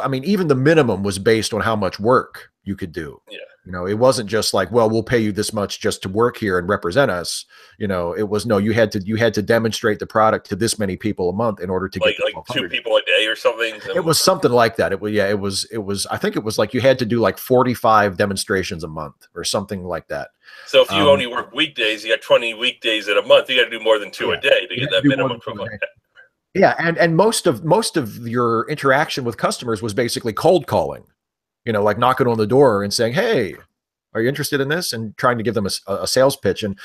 [SPEAKER 2] I mean, even the minimum was based on how much work you could do.
[SPEAKER 1] Yeah.
[SPEAKER 2] It wasn't just like, well, we'll pay you this much just to work here and represent us. It was, no, you had to demonstrate the product to this many people a month in order to get
[SPEAKER 1] like 2 people a day or something.
[SPEAKER 2] It was something like that. It was, I think it was like you had to do like 45 demonstrations a month or something like that.
[SPEAKER 1] So if you only work weekdays, you got 20 weekdays in a month, you got to do more than 2 a day to get that minimum.
[SPEAKER 2] Yeah. And most of your interaction with customers was basically cold calling, like knocking on the door and saying, hey, are you interested in this? And trying to give them a sales pitch. And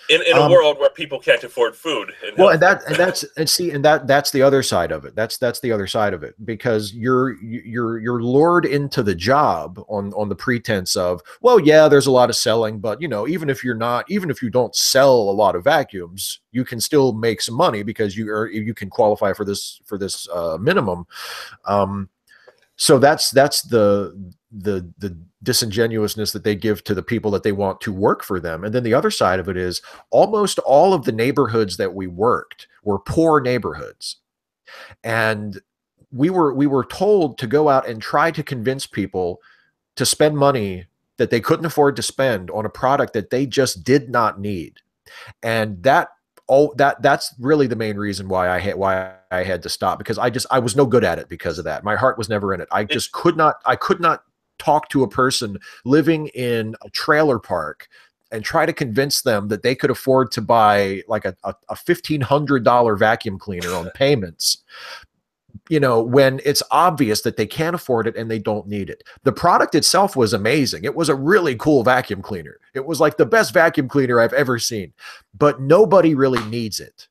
[SPEAKER 1] in a world where people can't afford food.
[SPEAKER 2] That's the other side of it. That's the other side of it, because you're lured into the job on the pretense of, well, yeah, there's a lot of selling, but even if you don't sell a lot of vacuums, you can still make some money because you can qualify for this minimum. So that's the disingenuousness that they give to the people that they want to work for them. And then the other side of it is almost all of the neighborhoods that we worked were poor neighborhoods. And we were told to go out and try to convince people to spend money that they couldn't afford to spend on a product that they just did not need. And that's really the main reason why I had to stop, because I was no good at it because of that. My heart was never in it. I could not talk to a person living in a trailer park and try to convince them that they could afford to buy like a $1,500 vacuum cleaner on payments, when it's obvious that they can't afford it and they don't need it. The product itself was amazing. It was a really cool vacuum cleaner. It was like the best vacuum cleaner I've ever seen, but nobody really needs it.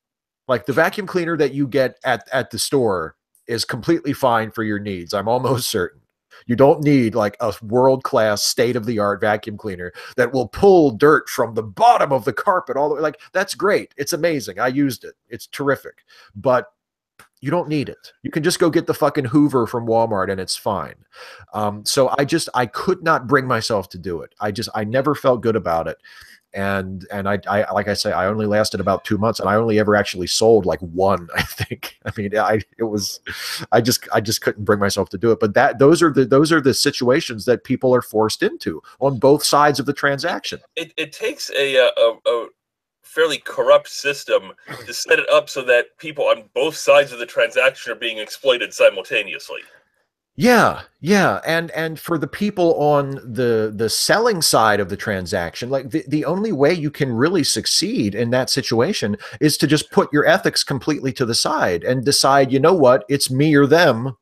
[SPEAKER 2] Like the vacuum cleaner that you get at the store is completely fine for your needs. I'm almost certain. You don't need like a world-class state-of-the-art vacuum cleaner that will pull dirt from the bottom of the carpet all the way. Like, that's great. It's amazing. I used it. It's terrific. But you don't need it. You can just go get the fucking Hoover from Walmart and it's fine. So I could not bring myself to do it. I never felt good about it. And I like I say, I only lasted about 2 months, and I only ever actually sold like one, I think. I mean, I just couldn't bring myself to do it. But those are the situations that people are forced into on both sides of the transaction.
[SPEAKER 1] It takes a fairly corrupt system to set it up so that people on both sides of the transaction are being exploited simultaneously.
[SPEAKER 2] Yeah, yeah, and for the people on the selling side of the transaction, like the only way you can really succeed in that situation is to just put your ethics completely to the side and decide, you know what, it's me or them.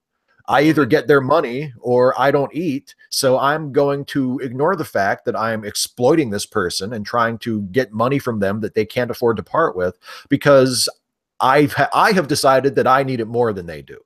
[SPEAKER 2] I either get their money or I don't eat. So I'm going to ignore the fact that I'm exploiting this person and trying to get money from them that they can't afford to part with, because I have decided that I need it more than they do.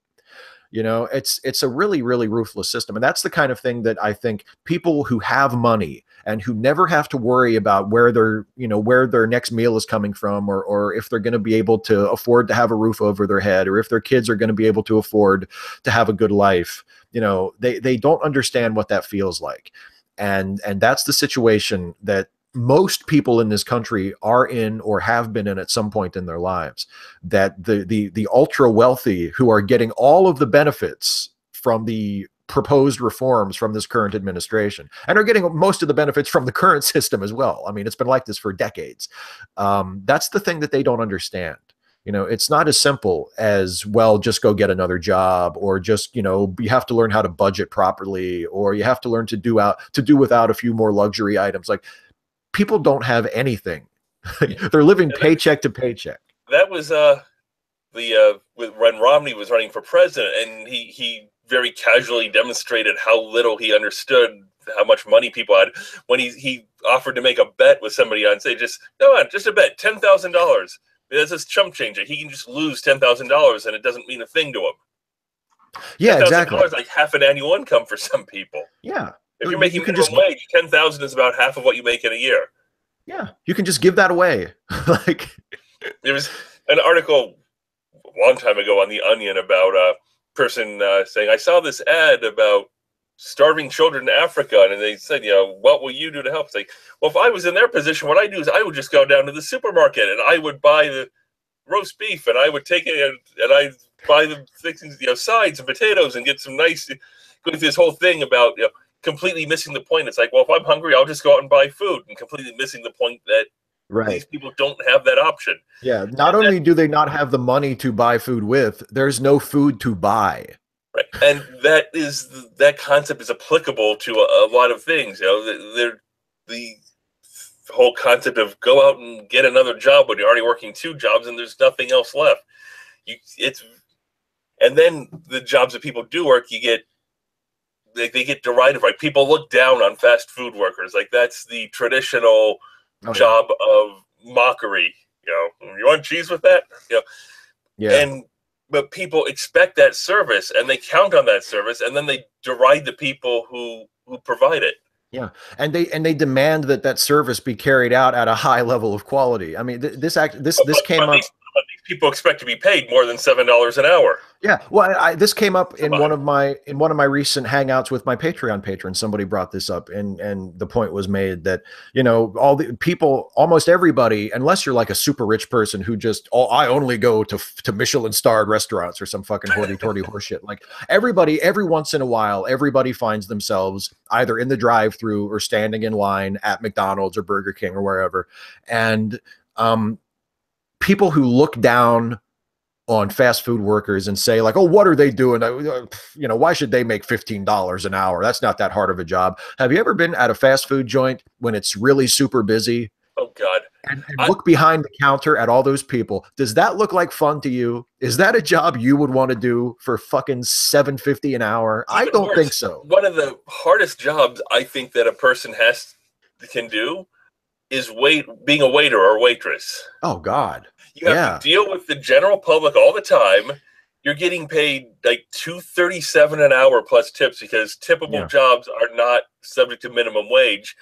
[SPEAKER 2] You know, it's a really, really ruthless system. And that's the kind of thing that I think people who have money and who never have to worry about where their next meal is coming from, or if they're going to be able to afford to have a roof over their head, or if their kids are going to be able to afford to have a good life, they don't understand what that feels like. And that's the situation that most people in this country are in or have been in at some point in their lives, that the ultra wealthy who are getting all of the benefits from the proposed reforms from this current administration and are getting most of the benefits from the current system as well. I mean, it's been like this for decades. That's the thing that they don't understand. It's not as simple as, well, just go get another job, or just, you have to learn how to budget properly, or you have to learn to do without a few more luxury items. Like, people don't have anything. They're living paycheck to paycheck.
[SPEAKER 1] That was when Romney was running for president, and he very casually demonstrated how little he understood how much money people had when he offered to make a bet with somebody on, say, just a bet, $10,000. That's just chump change. He can just lose $10,000 and it doesn't mean a thing to him.
[SPEAKER 2] Yeah, exactly.
[SPEAKER 1] $10,000 like half an annual income for some people.
[SPEAKER 2] Yeah.
[SPEAKER 1] If you're making minimum wage, 10,000 is about half of what you make in a year.
[SPEAKER 2] Yeah, you can just give that away. Like,
[SPEAKER 1] there was an article a long time ago on The Onion about a person saying, I saw this ad about starving children in Africa, and they said, what will you do to help? It's like, well, if I was in their position, what I do is I would just go down to the supermarket and I would buy the roast beef, and I would take it and I buy the things, sides and potatoes, and get some nice, go through this whole thing about, completely missing the point. It's like, well, if I'm hungry, I'll just go out and buy food, and completely missing the point that these people don't have that option.
[SPEAKER 2] Yeah. Not only do they not have the money to buy food with, there's no food to buy.
[SPEAKER 1] Right. And that concept is applicable to a lot of things. The whole concept of go out and get another job when you're already working 2 jobs and there's nothing else left. And then the jobs that people do work, they get derided. Right? People look down on fast food workers. Like, that's the traditional job of mockery. You want cheese with that?
[SPEAKER 2] Yeah.
[SPEAKER 1] But people expect that service, and they count on that service, and then they deride the people who provide it.
[SPEAKER 2] Yeah, and they demand that service be carried out at a high level of quality. I mean, this came up.
[SPEAKER 1] People expect to be paid more than $7 an hour.
[SPEAKER 2] Yeah, well, this came up in one of my recent hangouts with my Patreon patrons. Somebody brought this up, and the point was made that all the people, almost everybody, unless you're like a super rich person who just, I only go to Michelin starred restaurants or some fucking hoity-toity horseshit. Like, everybody, every once in a while, everybody finds themselves either in the drive-through or standing in line at McDonald's or Burger King or wherever, and people who look down on fast food workers and say, like, oh, what are they doing? Why should they make $15 an hour? That's not that hard of a job. Have you ever been at a fast food joint when it's really super busy?
[SPEAKER 1] Oh, God.
[SPEAKER 2] And look behind the counter at all those people. Does that look like fun to you? Is that a job you would want to do for fucking $7.50 an hour? I don't think so.
[SPEAKER 1] One of the hardest jobs I think that a person can do is being a waiter or waitress.
[SPEAKER 2] Oh, God.
[SPEAKER 1] You have to deal with the general public all the time. you're getting paid like $2.37 an hour plus tips, because tippable jobs are not subject to minimum wage.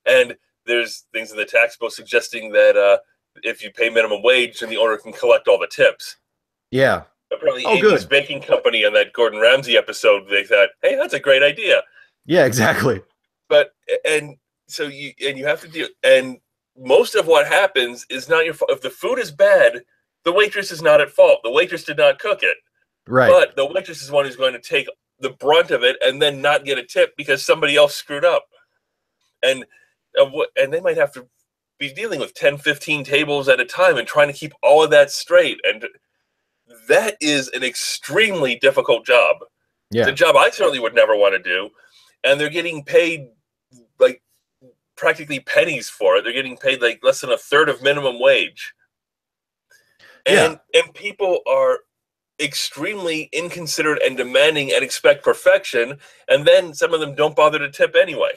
[SPEAKER 1] And there's things in the tax bill suggesting that if you pay minimum wage, then the owner can collect all the tips.
[SPEAKER 2] Yeah.
[SPEAKER 1] Apparently, Amy's baking company on that Gordon Ramsay episode, they thought, hey, that's a great idea.
[SPEAKER 2] Yeah, exactly.
[SPEAKER 1] But so you have to deal, and most of what happens is not your fault. If the food is bad, the waitress is not at fault. The waitress did not cook it.
[SPEAKER 2] Right.
[SPEAKER 1] But the waitress is one who's going to take the brunt of it and then not get a tip because somebody else screwed up. And they might have to be dealing with 10, 15 tables at a time and trying to keep all of that straight. And that is an extremely difficult job.
[SPEAKER 2] Yeah.
[SPEAKER 1] It's a job I certainly would never want to do. And they're getting paid like practically pennies for it. They're getting paid like less than a third of minimum wage. And people are extremely inconsiderate and demanding and expect perfection, and then some of them don't bother to tip anyway.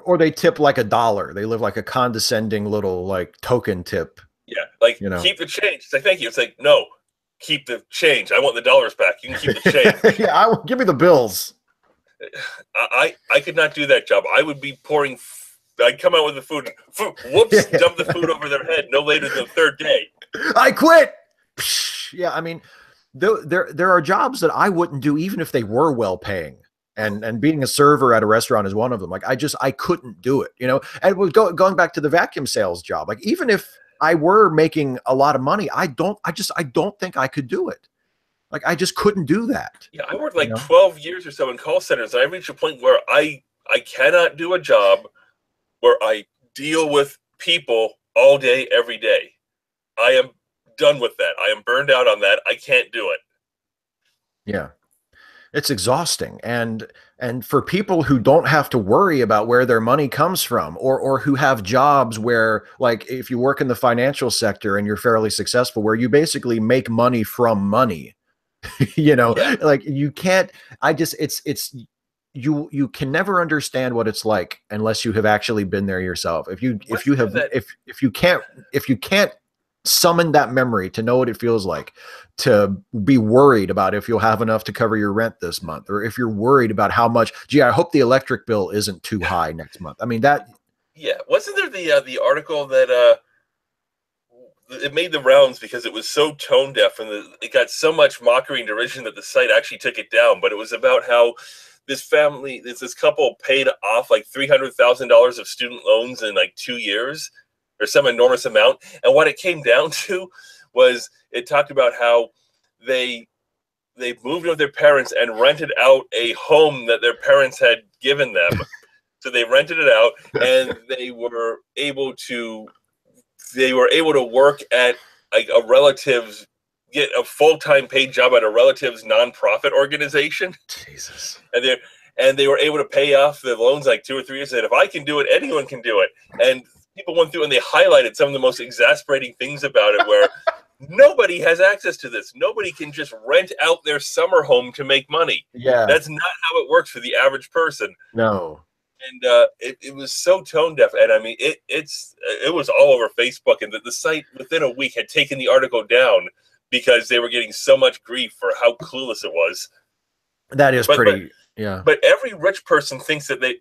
[SPEAKER 2] Or they tip like $1. They live like a condescending little like token tip.
[SPEAKER 1] Yeah, like keep the change. It's like, thank you. It's like, no, keep the change. I want the dollars back. You can keep the change.
[SPEAKER 2] Give me the bills.
[SPEAKER 1] I could not do that job. I would be pouring. I'd come out with the food. Whoops! Dump the food over their head. No later than the third day.
[SPEAKER 2] I quit. Yeah, I mean, there are jobs that I wouldn't do even if they were well paying, and being a server at a restaurant is one of them. Like I couldn't do it, And going back to the vacuum sales job, like even if I were making a lot of money, I don't think I could do it. Like I just couldn't do that.
[SPEAKER 1] Yeah, I worked like 12 years or so in call centers, and I reached a point where I cannot do a job where I deal with people all day, every day. I am done with that. I am burned out on that. I can't do it.
[SPEAKER 2] Yeah. It's exhausting. And for people who don't have to worry about where their money comes from, or who have jobs where, like, if you work in the financial sector and you're fairly successful, where you basically make money from money, like you can't, you can never understand what it's like unless you have actually been there yourself. If you can't summon that memory to know what it feels like to be worried about if you'll have enough to cover your rent this month, or if you're worried about how much, I hope the electric bill isn't too high next month. I mean, that.
[SPEAKER 1] Yeah. Wasn't there the article that, it made the rounds because it was so tone deaf, and it got so much mockery and derision that the site actually took it down. But it was about how this couple paid off like $300,000 of student loans in like 2 years, or some enormous amount. And what it came down to was, it talked about how they moved with their parents and rented out a home that their parents had given them. So they rented it out, and they were able to work at like a relative's, get a full-time paid job at a relative's nonprofit organization.
[SPEAKER 2] Jesus.
[SPEAKER 1] And they were able to pay off the loans like 2 or 3 years. Said, if I can do it, anyone can do it. And people went through and they highlighted some of the most exasperating things about it, where nobody has access to this. Nobody can just rent out their summer home to make money.
[SPEAKER 2] Yeah.
[SPEAKER 1] That's not how it works for the average person.
[SPEAKER 2] No.
[SPEAKER 1] And it was so tone deaf. And I mean, it was all over Facebook, and the site within a week had taken the article down because they were getting so much grief for how clueless it was.
[SPEAKER 2] That is pretty. Yeah.
[SPEAKER 1] But every rich person thinks that they,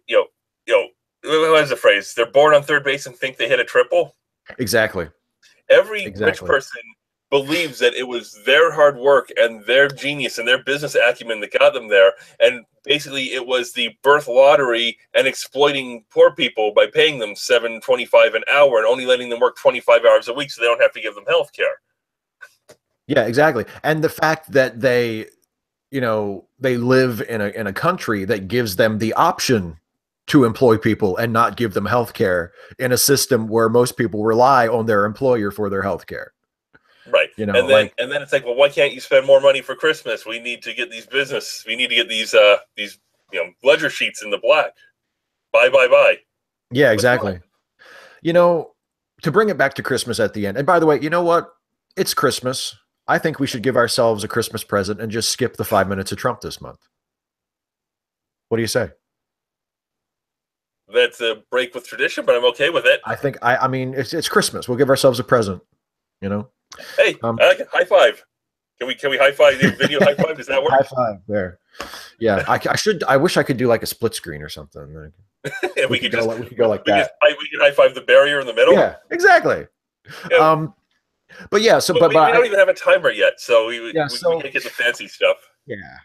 [SPEAKER 1] what is the phrase? They're born on third base and think they hit a triple.
[SPEAKER 2] Exactly.
[SPEAKER 1] Every rich person believes that it was their hard work and their genius and their business acumen that got them there. And basically it was the birth lottery and exploiting poor people by paying them $7.25 an hour and only letting them work 25 hours a week so they don't have to give them health care.
[SPEAKER 2] Yeah, exactly. And the fact that they live in a country that gives them the option to employ people and not give them health care, in a system where most people rely on their employer for their health care.
[SPEAKER 1] Right. And then it's like, well, why can't you spend more money for Christmas? We need to get these ledger sheets in the black. Buy.
[SPEAKER 2] Yeah, exactly. To bring it back to Christmas at the end. And by the way, you know what? It's Christmas. I think we should give ourselves a Christmas present and just skip the 5 minutes of Trump this month. What do you say?
[SPEAKER 1] That's a break with tradition, but I'm okay with it.
[SPEAKER 2] I think I mean it's Christmas. We'll give ourselves a present,
[SPEAKER 1] Hey, I like it. High five. Can we high five the video high five? Does that work?
[SPEAKER 2] High five there. Yeah, I wish I could do like a split screen or something.
[SPEAKER 1] Yeah,
[SPEAKER 2] we could go like that.
[SPEAKER 1] We could high five the barrier in the middle.
[SPEAKER 2] Yeah, exactly.
[SPEAKER 1] Yeah.
[SPEAKER 2] But yeah, so
[SPEAKER 1] but we don't even have a timer yet, so we can't get the fancy stuff.
[SPEAKER 2] Yeah.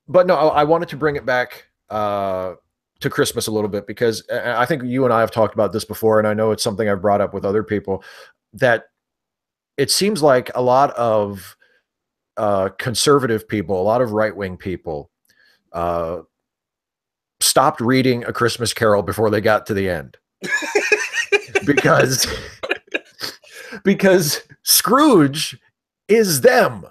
[SPEAKER 2] But no, I wanted to bring it back to Christmas a little bit, because I think you and I have talked about this before, and I know it's something I've brought up with other people, that it seems like a lot of conservative people, a lot of right-wing people stopped reading A Christmas Carol before they got to the end. because Scrooge is them.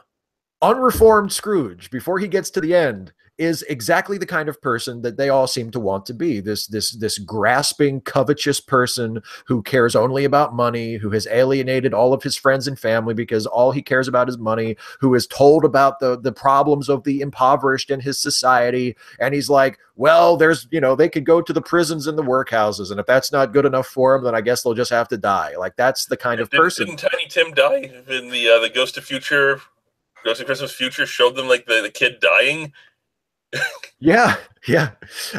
[SPEAKER 2] Unreformed Scrooge, before he gets to the end, is exactly the kind of person that they all seem to want to be. This grasping, covetous person who cares only about money, who has alienated all of his friends and family because all he cares about is money, who is told about the problems of the impoverished in his society. And he's like, well, there's, they could go to the prisons and the workhouses, and if that's not good enough for them, then I guess they'll just have to die. Like, that's the kind of person.
[SPEAKER 1] Didn't Tiny Tim die in the Ghost of Christmas Future showed them like the kid dying?
[SPEAKER 2] Yeah.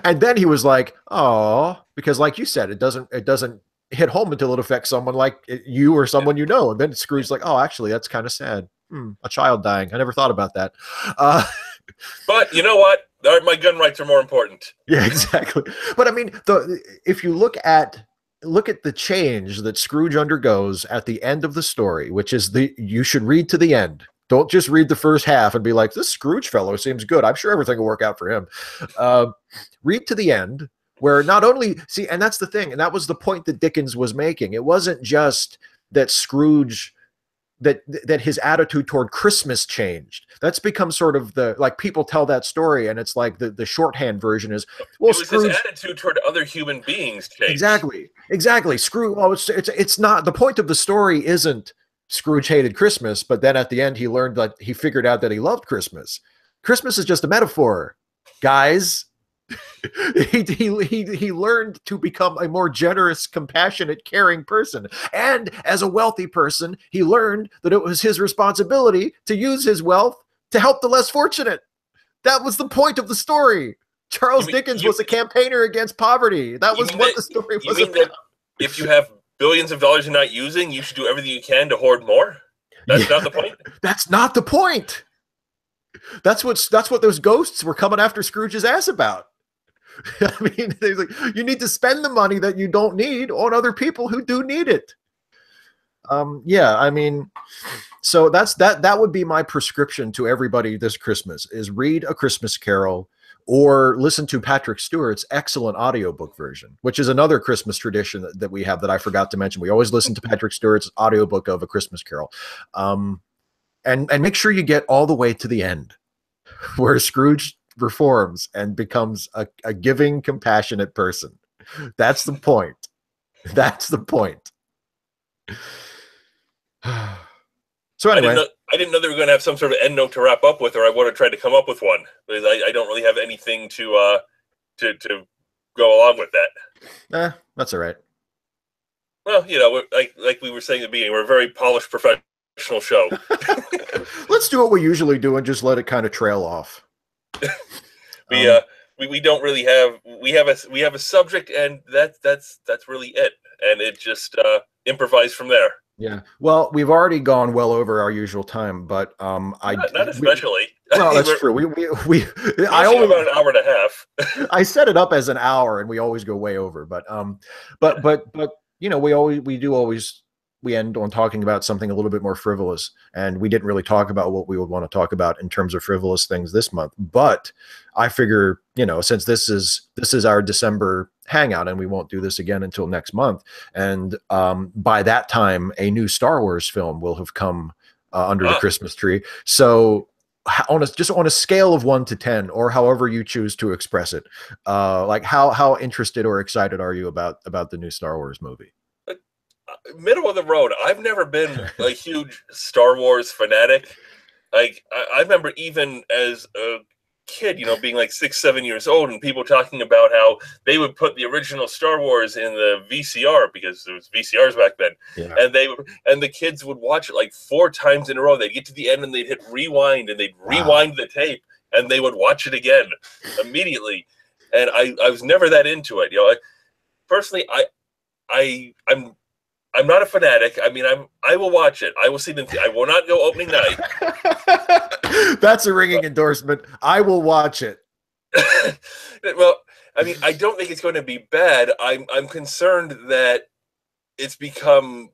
[SPEAKER 2] And then he was like, oh, because like you said, it doesn't hit home until it affects someone like you or someone you know. And then Scrooge's like, oh, actually, that's kind of sad. A child dying. I never thought about that.
[SPEAKER 1] But you know what? My gun rights are more important.
[SPEAKER 2] Yeah, exactly. But I mean, if you look at the change that Scrooge undergoes at the end of the story, which is you should read to the end. Don't just read the first half and be like, this Scrooge fellow seems good. I'm sure everything will work out for him. Read to the end, where not only and that's the thing, and that was the point that Dickens was making. It wasn't just that Scrooge, that his attitude toward Christmas changed. That's become sort of people tell that story, and it's like the shorthand version is, well,
[SPEAKER 1] it was Scrooge, his attitude toward other human beings changed.
[SPEAKER 2] Exactly. Scrooge. Well, it's not the point of the story. Isn't Scrooge hated Christmas, but then at the end he figured out that he loved Christmas. Christmas is just a metaphor, guys. he learned to become a more generous, compassionate, caring person. And as a wealthy person, he learned that it was his responsibility to use his wealth to help the less fortunate. That was the point of the story. Charles Dickens was a campaigner against poverty. That was what the story was about.
[SPEAKER 1] If you have billions of dollars you're not using, you should do everything you can to hoard more? That's not the point?
[SPEAKER 2] That's not the point. That's what those ghosts were coming after Scrooge's ass about. I mean, they're like, you need to spend the money that you don't need on other people who do need it. Yeah, I mean, so that would be my prescription to everybody this Christmas, is read A Christmas Carol or listen to Patrick Stewart's excellent audiobook version, which is another Christmas tradition that we have that I forgot to mention. We always listen to Patrick Stewart's audiobook of A Christmas Carol. And make sure you get all the way to the end, where Scrooge reforms and becomes a giving, compassionate person. That's the point. That's the point. So anyway,
[SPEAKER 1] I didn't know they were going to have some sort of end note to wrap up with, or I would have tried to come up with one, because I don't really have anything to go along with that.
[SPEAKER 2] That's all right.
[SPEAKER 1] Well, like we were saying at the beginning, we're a very polished professional show.
[SPEAKER 2] Let's do what we usually do and just let it kind of trail off.
[SPEAKER 1] We don't really have we have a subject, and that's really it, and it just improvise from there.
[SPEAKER 2] Yeah. Well, we've already gone well over our usual time, but
[SPEAKER 1] not especially.
[SPEAKER 2] Well, that's true. I
[SPEAKER 1] only about an hour and a half.
[SPEAKER 2] I set it up as an hour, and we always go way over. But we end on talking about something a little bit more frivolous, and we didn't really talk about what we would want to talk about in terms of frivolous things this month. But I figure, since this is our December hangout, and we won't do this again until next month, and by that time a new Star Wars film will have come under the Christmas tree. So on a scale of 1 to 10, or however you choose to express it, like how interested or excited are you about the new Star Wars movie?
[SPEAKER 1] Middle of the road. I've never been a huge Star Wars fanatic. Like I remember, even as a kid, you know, being like 6, 7 years old, and people talking about how they would put the original Star Wars in the VCR because there was VCRs back then, and the kids would watch it like 4 times in a row. They'd get to the end and they'd hit rewind, and they'd rewind the tape, and they would watch it again immediately. And I was never that into it, you know. Personally, I'm not a fanatic. I mean, I will watch it. I will see them. I will not go opening night.
[SPEAKER 2] That's a ringing endorsement. I will watch it.
[SPEAKER 1] Well, I mean, I don't think it's going to be bad. I'm concerned that it's become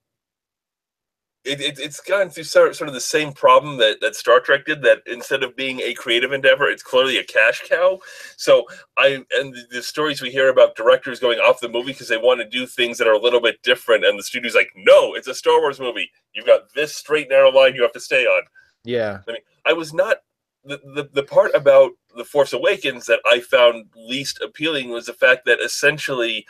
[SPEAKER 1] it's gone through sort of the same problem that Star Trek did, that instead of being a creative endeavor, it's clearly a cash cow. So the stories we hear about directors going off the movie because they want to do things that are a little bit different, and the studio's like, no, it's a Star Wars movie. You've got this straight narrow line you have to stay on.
[SPEAKER 2] Yeah.
[SPEAKER 1] I mean, I was not the part about The Force Awakens that I found least appealing was the fact that essentially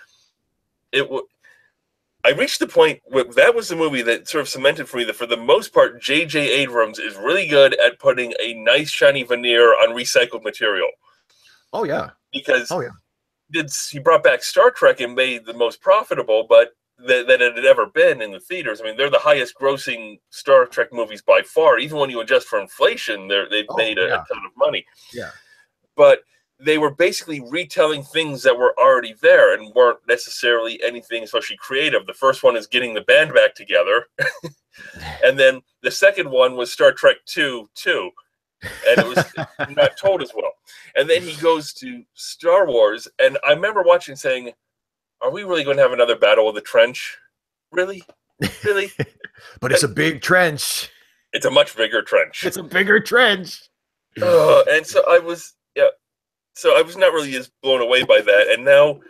[SPEAKER 1] I reached the point where that was the movie that sort of cemented for me that for the most part, J.J. Abrams is really good at putting a nice shiny veneer on recycled material.
[SPEAKER 2] Oh yeah.
[SPEAKER 1] Because he brought back Star Trek and made the most profitable, but that it had ever been in the theaters. I mean, they're the highest grossing Star Trek movies by far. Even when you adjust for inflation, they've made a ton of money.
[SPEAKER 2] Yeah.
[SPEAKER 1] But they were basically retelling things that were already there and weren't necessarily anything especially creative. The first one is getting the band back together. And then the second one was Star Trek 2, and it was not told as well. And then he goes to Star Wars, and I remember watching saying, are we really going to have another battle of the trench? Really?
[SPEAKER 2] But it's a big trench.
[SPEAKER 1] It's a much bigger trench.
[SPEAKER 2] It's a bigger trench.
[SPEAKER 1] And so I was not really as blown away by that. And now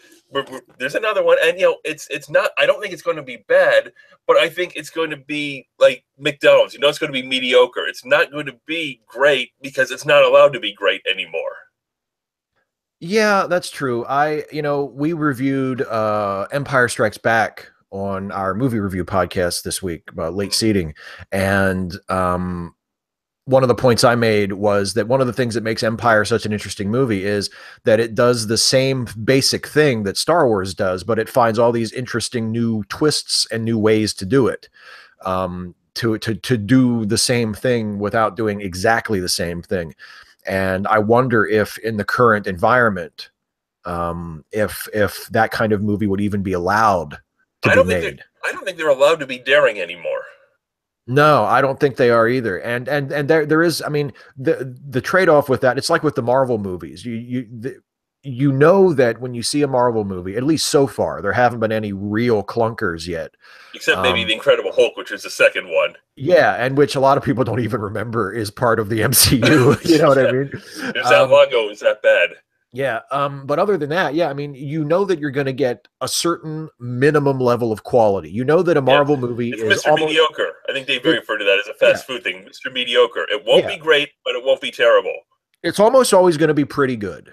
[SPEAKER 1] there's another one, and you know, it's not. I don't think it's going to be bad, but I think it's going to be like McDonald's. You know, it's going to be mediocre. It's not going to be great because it's not allowed to be great anymore.
[SPEAKER 2] Yeah, that's true. We reviewed Empire Strikes Back on our movie review podcast this week about late seating, and one of the points I made was that one of the things that makes Empire such an interesting movie is that it does the same basic thing that Star Wars does, but it finds all these interesting new twists and new ways to do it, to do the same thing without doing exactly the same thing. And I wonder if in the current environment, if that kind of movie would even be allowed to be made.
[SPEAKER 1] I don't think they're allowed to be daring anymore.
[SPEAKER 2] No, I don't think they are either. And there is, I mean, the trade-off with that, it's like with the Marvel movies. You know that when you see a Marvel movie, at least so far, there haven't been any real clunkers yet.
[SPEAKER 1] Except maybe The Incredible Hulk, which is the second one.
[SPEAKER 2] Yeah, and which a lot of people don't even remember is part of the MCU. You know what I mean?
[SPEAKER 1] It's that long ago, it's that bad.
[SPEAKER 2] Yeah, but other than that, yeah, I mean, you know that you're going to get a certain minimum level of quality. You know that a Marvel movie is
[SPEAKER 1] Mr. Mediocre. I think Dave referred to that as a fast food thing. Mr. Mediocre. It won't be great, but it won't be terrible.
[SPEAKER 2] It's almost always going to be pretty good.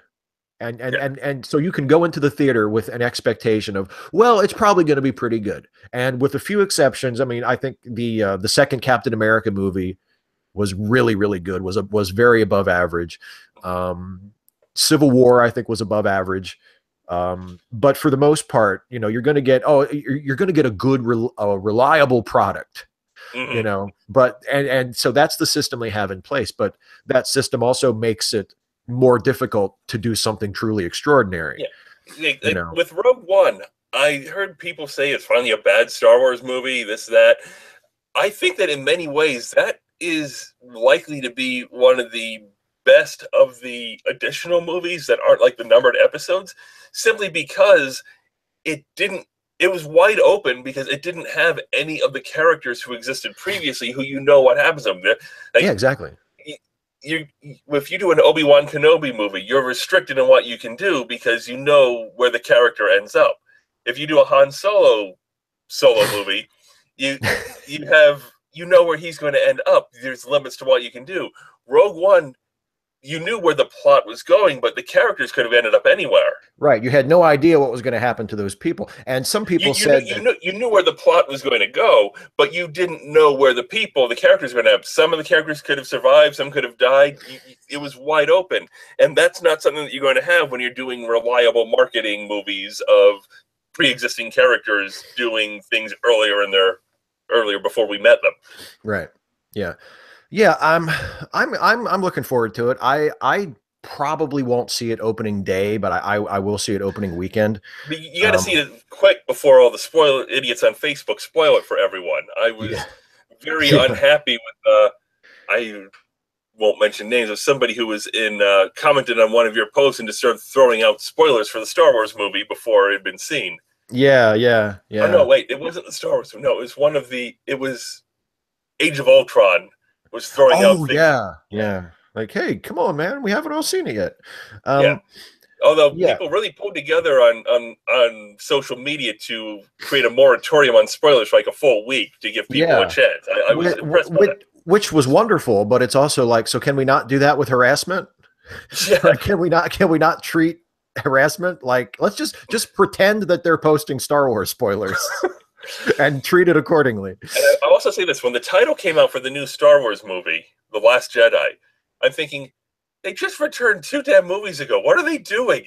[SPEAKER 2] And so you can go into the theater with an expectation of, well, it's probably going to be pretty good. And with a few exceptions, I mean, I think the second Captain America movie was really, really good. Was very above average. Civil War, I think, was above average. But for the most part, you know, you're going to get a good, reliable product, you know, but, and so that's the system they have in place, but that system also makes it more difficult to do something truly extraordinary.
[SPEAKER 1] Yeah. You know? With Rogue One, I heard people say it's finally a bad Star Wars movie, this, that. I think that in many ways, that is likely to be one of the best of the additional movies that aren't like the numbered episodes, simply because it was wide open because it didn't have any of the characters who existed previously who you know what happens to them. Like,
[SPEAKER 2] yeah, exactly.
[SPEAKER 1] If you do an Obi-Wan Kenobi movie, you're restricted in what you can do because you know where the character ends up. If you do a Han Solo movie, you know where he's going to end up. There's limits to what you can do. Rogue One, you knew where the plot was going, but the characters could have ended up anywhere.
[SPEAKER 2] Right. You had no idea what was going to happen to those people. And some people said
[SPEAKER 1] you knew where the plot was going to go, but you didn't know where the characters were going to have. Some of the characters could have survived, some could have died. It was wide open. And that's not something that you're going to have when you're doing reliable marketing movies of pre-existing characters doing things earlier before we met them.
[SPEAKER 2] Right. Yeah. Yeah, I'm looking forward to it. I probably won't see it opening day, but I will see it opening weekend.
[SPEAKER 1] But you got to see it quick before all the spoiler idiots on Facebook spoil it for everyone. I was very unhappy with I won't mention names of somebody who was commented on one of your posts and just started throwing out spoilers for the Star Wars movie before it had been seen.
[SPEAKER 2] Yeah.
[SPEAKER 1] Oh no, wait, it wasn't the Star Wars movie. No, it was Age of Ultron. Was throwing out things.
[SPEAKER 2] Yeah. Like, hey, come on, man, we haven't all seen it yet.
[SPEAKER 1] Although people really pulled together on social media to create a moratorium on spoilers for like a full week to give people a chance. I was impressed by that.
[SPEAKER 2] Which was wonderful, but it's also like, so can we not do that with harassment? Yeah. Like, can we not treat harassment like, let's just pretend that they're posting Star Wars spoilers. And treat it accordingly.
[SPEAKER 1] And I'll also say this: when the title came out for the new Star Wars movie, The Last Jedi, I'm thinking, they just returned 2 damn movies ago. What are they doing?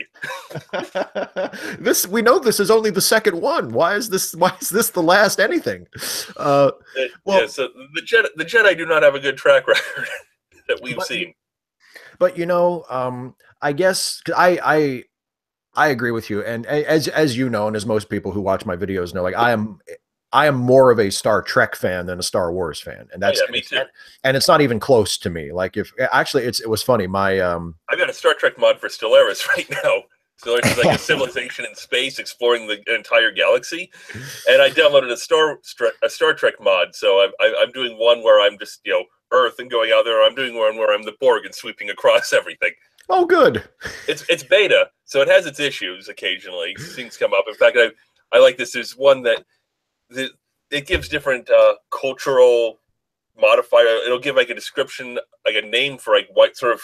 [SPEAKER 2] We know this is only the second one. Why is this the last anything?
[SPEAKER 1] So the Jedi do not have a good track record that we've seen.
[SPEAKER 2] But I guess I agree with you, and as you know, and as most people who watch my videos know, like I am more of a Star Trek fan than a Star Wars fan, and that's
[SPEAKER 1] me too.
[SPEAKER 2] And it's not even close to me. Like if actually, it was funny. I
[SPEAKER 1] got a Star Trek mod for Stellaris right now. Stellaris is like a civilization in space exploring the entire galaxy, and I downloaded a Star Trek mod. So I'm doing one where I'm just Earth and going out there. I'm doing one where I'm the Borg and sweeping across everything.
[SPEAKER 2] Oh, good.
[SPEAKER 1] It's beta, so it has its issues occasionally. Things come up. In fact, I like this. There's one that it gives different cultural modifier. It'll give like a description, like a name for like what sort of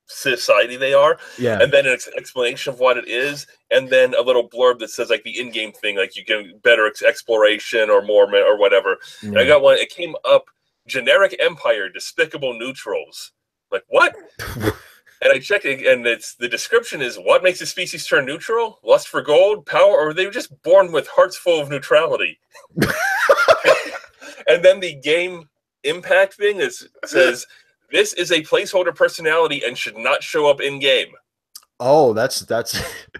[SPEAKER 1] society they are, and then an explanation of what it is, and then a little blurb that says like the in-game thing, like you can better exploration or more or whatever. And I got one. It came up: generic empire, despicable neutrals. Like what? And I checked it, and the description is: what makes a species turn neutral? Lust for gold, power, or they were just born with hearts full of neutrality. And then the game impact thing says this is a placeholder personality and should not show up in game.
[SPEAKER 2] Oh, that's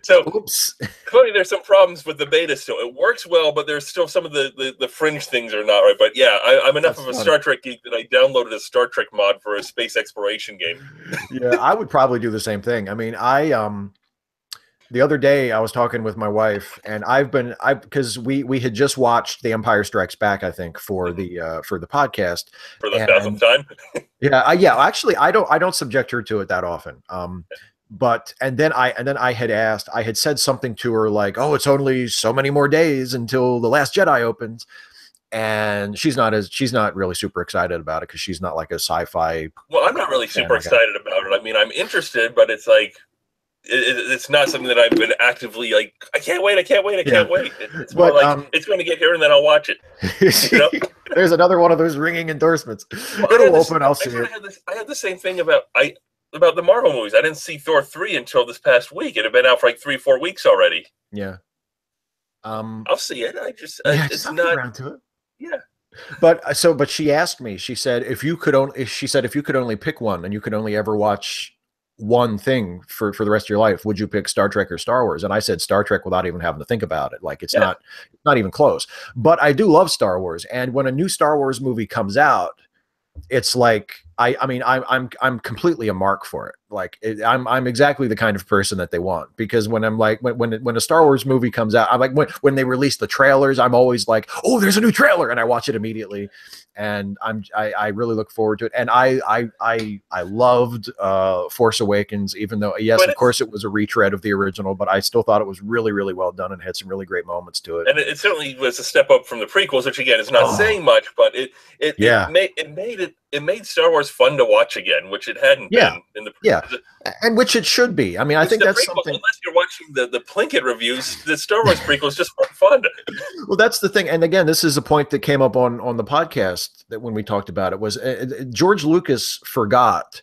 [SPEAKER 1] so.
[SPEAKER 2] Oops.
[SPEAKER 1] Clearly, there's some problems with the beta still. It works well, but there's still some of the fringe things are not right. But yeah, I'm enough of a Star Trek geek that I downloaded a Star Trek mod for a space exploration game.
[SPEAKER 2] Yeah, I would probably do the same thing. I mean, the other day I was talking with my wife, and because we had just watched The Empire Strikes Back, I think, for the podcast
[SPEAKER 1] for the 1,000th time.
[SPEAKER 2] Yeah. Actually, I don't subject her to it that often. But then I had said something to her like, oh, it's only so many more days until The Last Jedi opens, and she's not really super excited about it because she's not like a sci-fi.
[SPEAKER 1] Well, I'm not really super excited about it. I mean, I'm interested, but it's like it's not something that I've been actively like. I can't wait. It's more like it's going to get here and then I'll watch it.
[SPEAKER 2] There's another one of those ringing endorsements. Well, it'll open. I'll see it.
[SPEAKER 1] I had the same thing about the Marvel movies. I didn't see Thor 3 until this past week. It had been out for like 3-4 weeks already.
[SPEAKER 2] Yeah.
[SPEAKER 1] I'll see it. It's not
[SPEAKER 2] around to it.
[SPEAKER 1] Yeah.
[SPEAKER 2] But she asked me, she said, if you could only pick one and you could only ever watch one thing for the rest of your life, would you pick Star Trek or Star Wars? And I said Star Trek without even having to think about it. Like it's not even close. But I do love Star Wars. And when a new Star Wars movie comes out, it's like I'm completely a mark for it. Like I'm exactly the kind of person that they want, because when I'm like when a Star Wars movie comes out, I'm like when they release the trailers, I'm always like, oh, there's a new trailer, and I watch it immediately, and I really look forward to it. And I loved Force Awakens, even though of course it was a retread of the original, but I still thought it was really, really well done and had some really great moments to it.
[SPEAKER 1] And it certainly was a step up from the prequels, which again is not saying much, but it made it it made Star Wars fun to watch again, which it hadn't been in the
[SPEAKER 2] and which it should be. I mean, I think that's
[SPEAKER 1] prequels,
[SPEAKER 2] something.
[SPEAKER 1] Unless you're watching the Plinkett reviews, the Star Wars prequels just weren't fun.
[SPEAKER 2] Well, that's the thing, and again, this is a point that came up on the podcast that when we talked about it was George Lucas forgot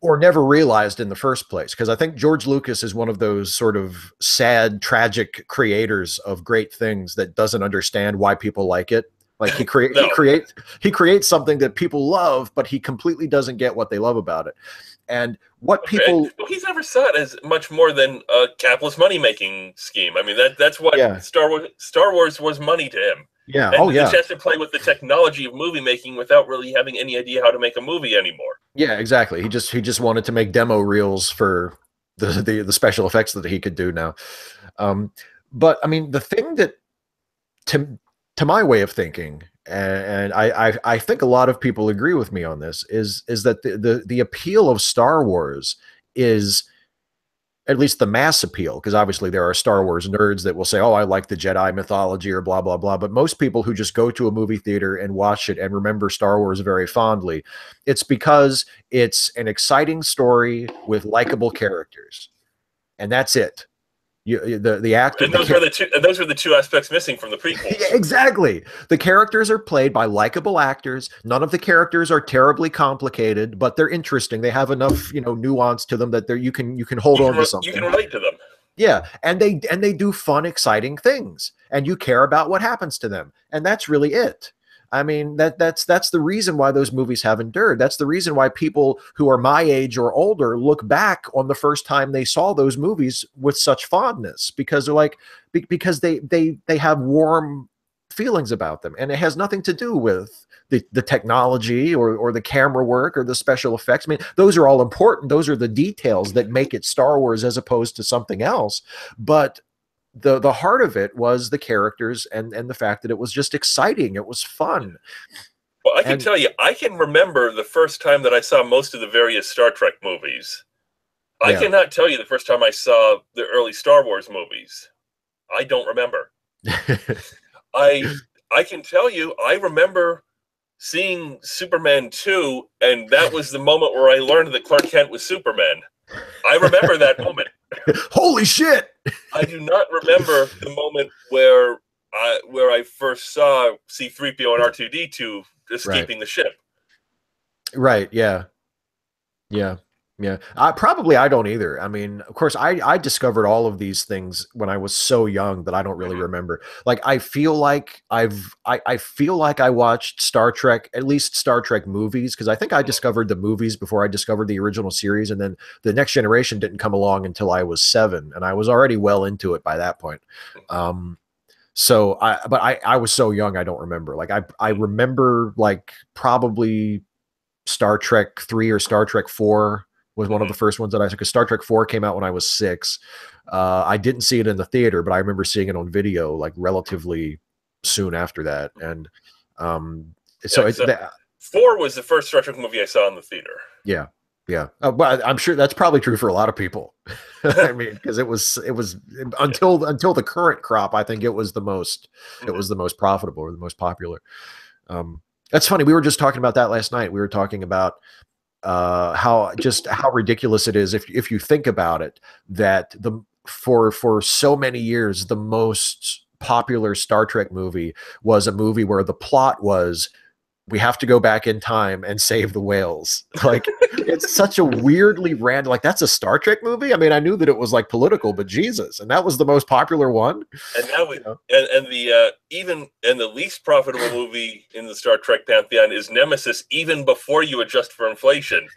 [SPEAKER 2] or never realized in the first place, because I think George Lucas is one of those sort of sad, tragic creators of great things that doesn't understand why people like it. Like he creates something that people love, but he completely doesn't get what they love about it. And what people
[SPEAKER 1] he's never saw it as much more than a capitalist money making scheme. I mean that's what Star Wars was money to him.
[SPEAKER 2] Yeah.
[SPEAKER 1] And the chance to play with the technology of movie making without really having any idea how to make a movie anymore.
[SPEAKER 2] Yeah, exactly. He just wanted to make demo reels for the special effects that he could do now. But I mean, the thing that to my way of thinking, and I think a lot of people agree with me on this, is that the appeal of Star Wars is, at least the mass appeal, because obviously there are Star Wars nerds that will say, oh, I like the Jedi mythology or blah, blah, blah. But most people who just go to a movie theater and watch it and remember Star Wars very fondly, it's because it's an exciting story with likable characters. And that's it. The actor,
[SPEAKER 1] and those were the two aspects missing from the prequels.
[SPEAKER 2] Yeah, exactly. The characters are played by likable actors. None of the characters are terribly complicated, but they're interesting. They have enough, nuance to them that you can hold on to something.
[SPEAKER 1] You can relate to them.
[SPEAKER 2] Yeah, and they do fun, exciting things, and you care about what happens to them, and that's really it. I mean, that's the reason why those movies have endured. That's the reason why people who are my age or older look back on the first time they saw those movies with such fondness, because they're like, because they have warm feelings about them, and it has nothing to do with the technology or the camera work or the special effects. I mean, those are all important. Those are the details that make it Star Wars as opposed to something else. But the heart of it was the characters and the fact that it was just exciting. It was fun.
[SPEAKER 1] Well, I can tell you, I can remember the first time that I saw most of the various Star Trek movies. I cannot tell you the first time I saw the early Star Wars movies. I don't remember. I can tell you, I remember seeing Superman 2, and that was the moment where I learned that Clark Kent was Superman. I remember that moment.
[SPEAKER 2] Holy shit!
[SPEAKER 1] I do not remember the moment where I first saw C-3PO and R2-D2 escaping the ship.
[SPEAKER 2] Right. Yeah. Yeah. Yeah. I don't either. I mean, of course, I discovered all of these things when I was so young that I don't really remember. Like, I feel like I feel like I watched Star Trek, at least Star Trek movies, because I think I discovered the movies before I discovered the original series, and then the Next Generation didn't come along until I was 7, and I was already well into it by that point. So I was so young, I don't remember. Like, I remember, like, probably Star Trek 3 or Star Trek 4 was one of the first ones that I saw, because Star Trek 4 came out when I was 6. I didn't see it in the theater, but I remember seeing it on video like relatively soon after that. And
[SPEAKER 1] 4 was the first Star Trek movie I saw in the theater.
[SPEAKER 2] Yeah. Yeah. But I'm sure that's probably true for a lot of people. I mean, because it was until the current crop, I think it was the most profitable or the most popular. That's funny. We were just talking about that last night. We were talking about how ridiculous it is if you think about it, that for so many years the most popular Star Trek movie was a movie where the plot was, we have to go back in time and save the whales. Like, it's such a weirdly random, like, that's a Star Trek movie. I mean, I knew that it was like political, but Jesus, and that was the most popular one.
[SPEAKER 1] And now the least profitable movie in the Star Trek pantheon is Nemesis, even before you adjust for inflation.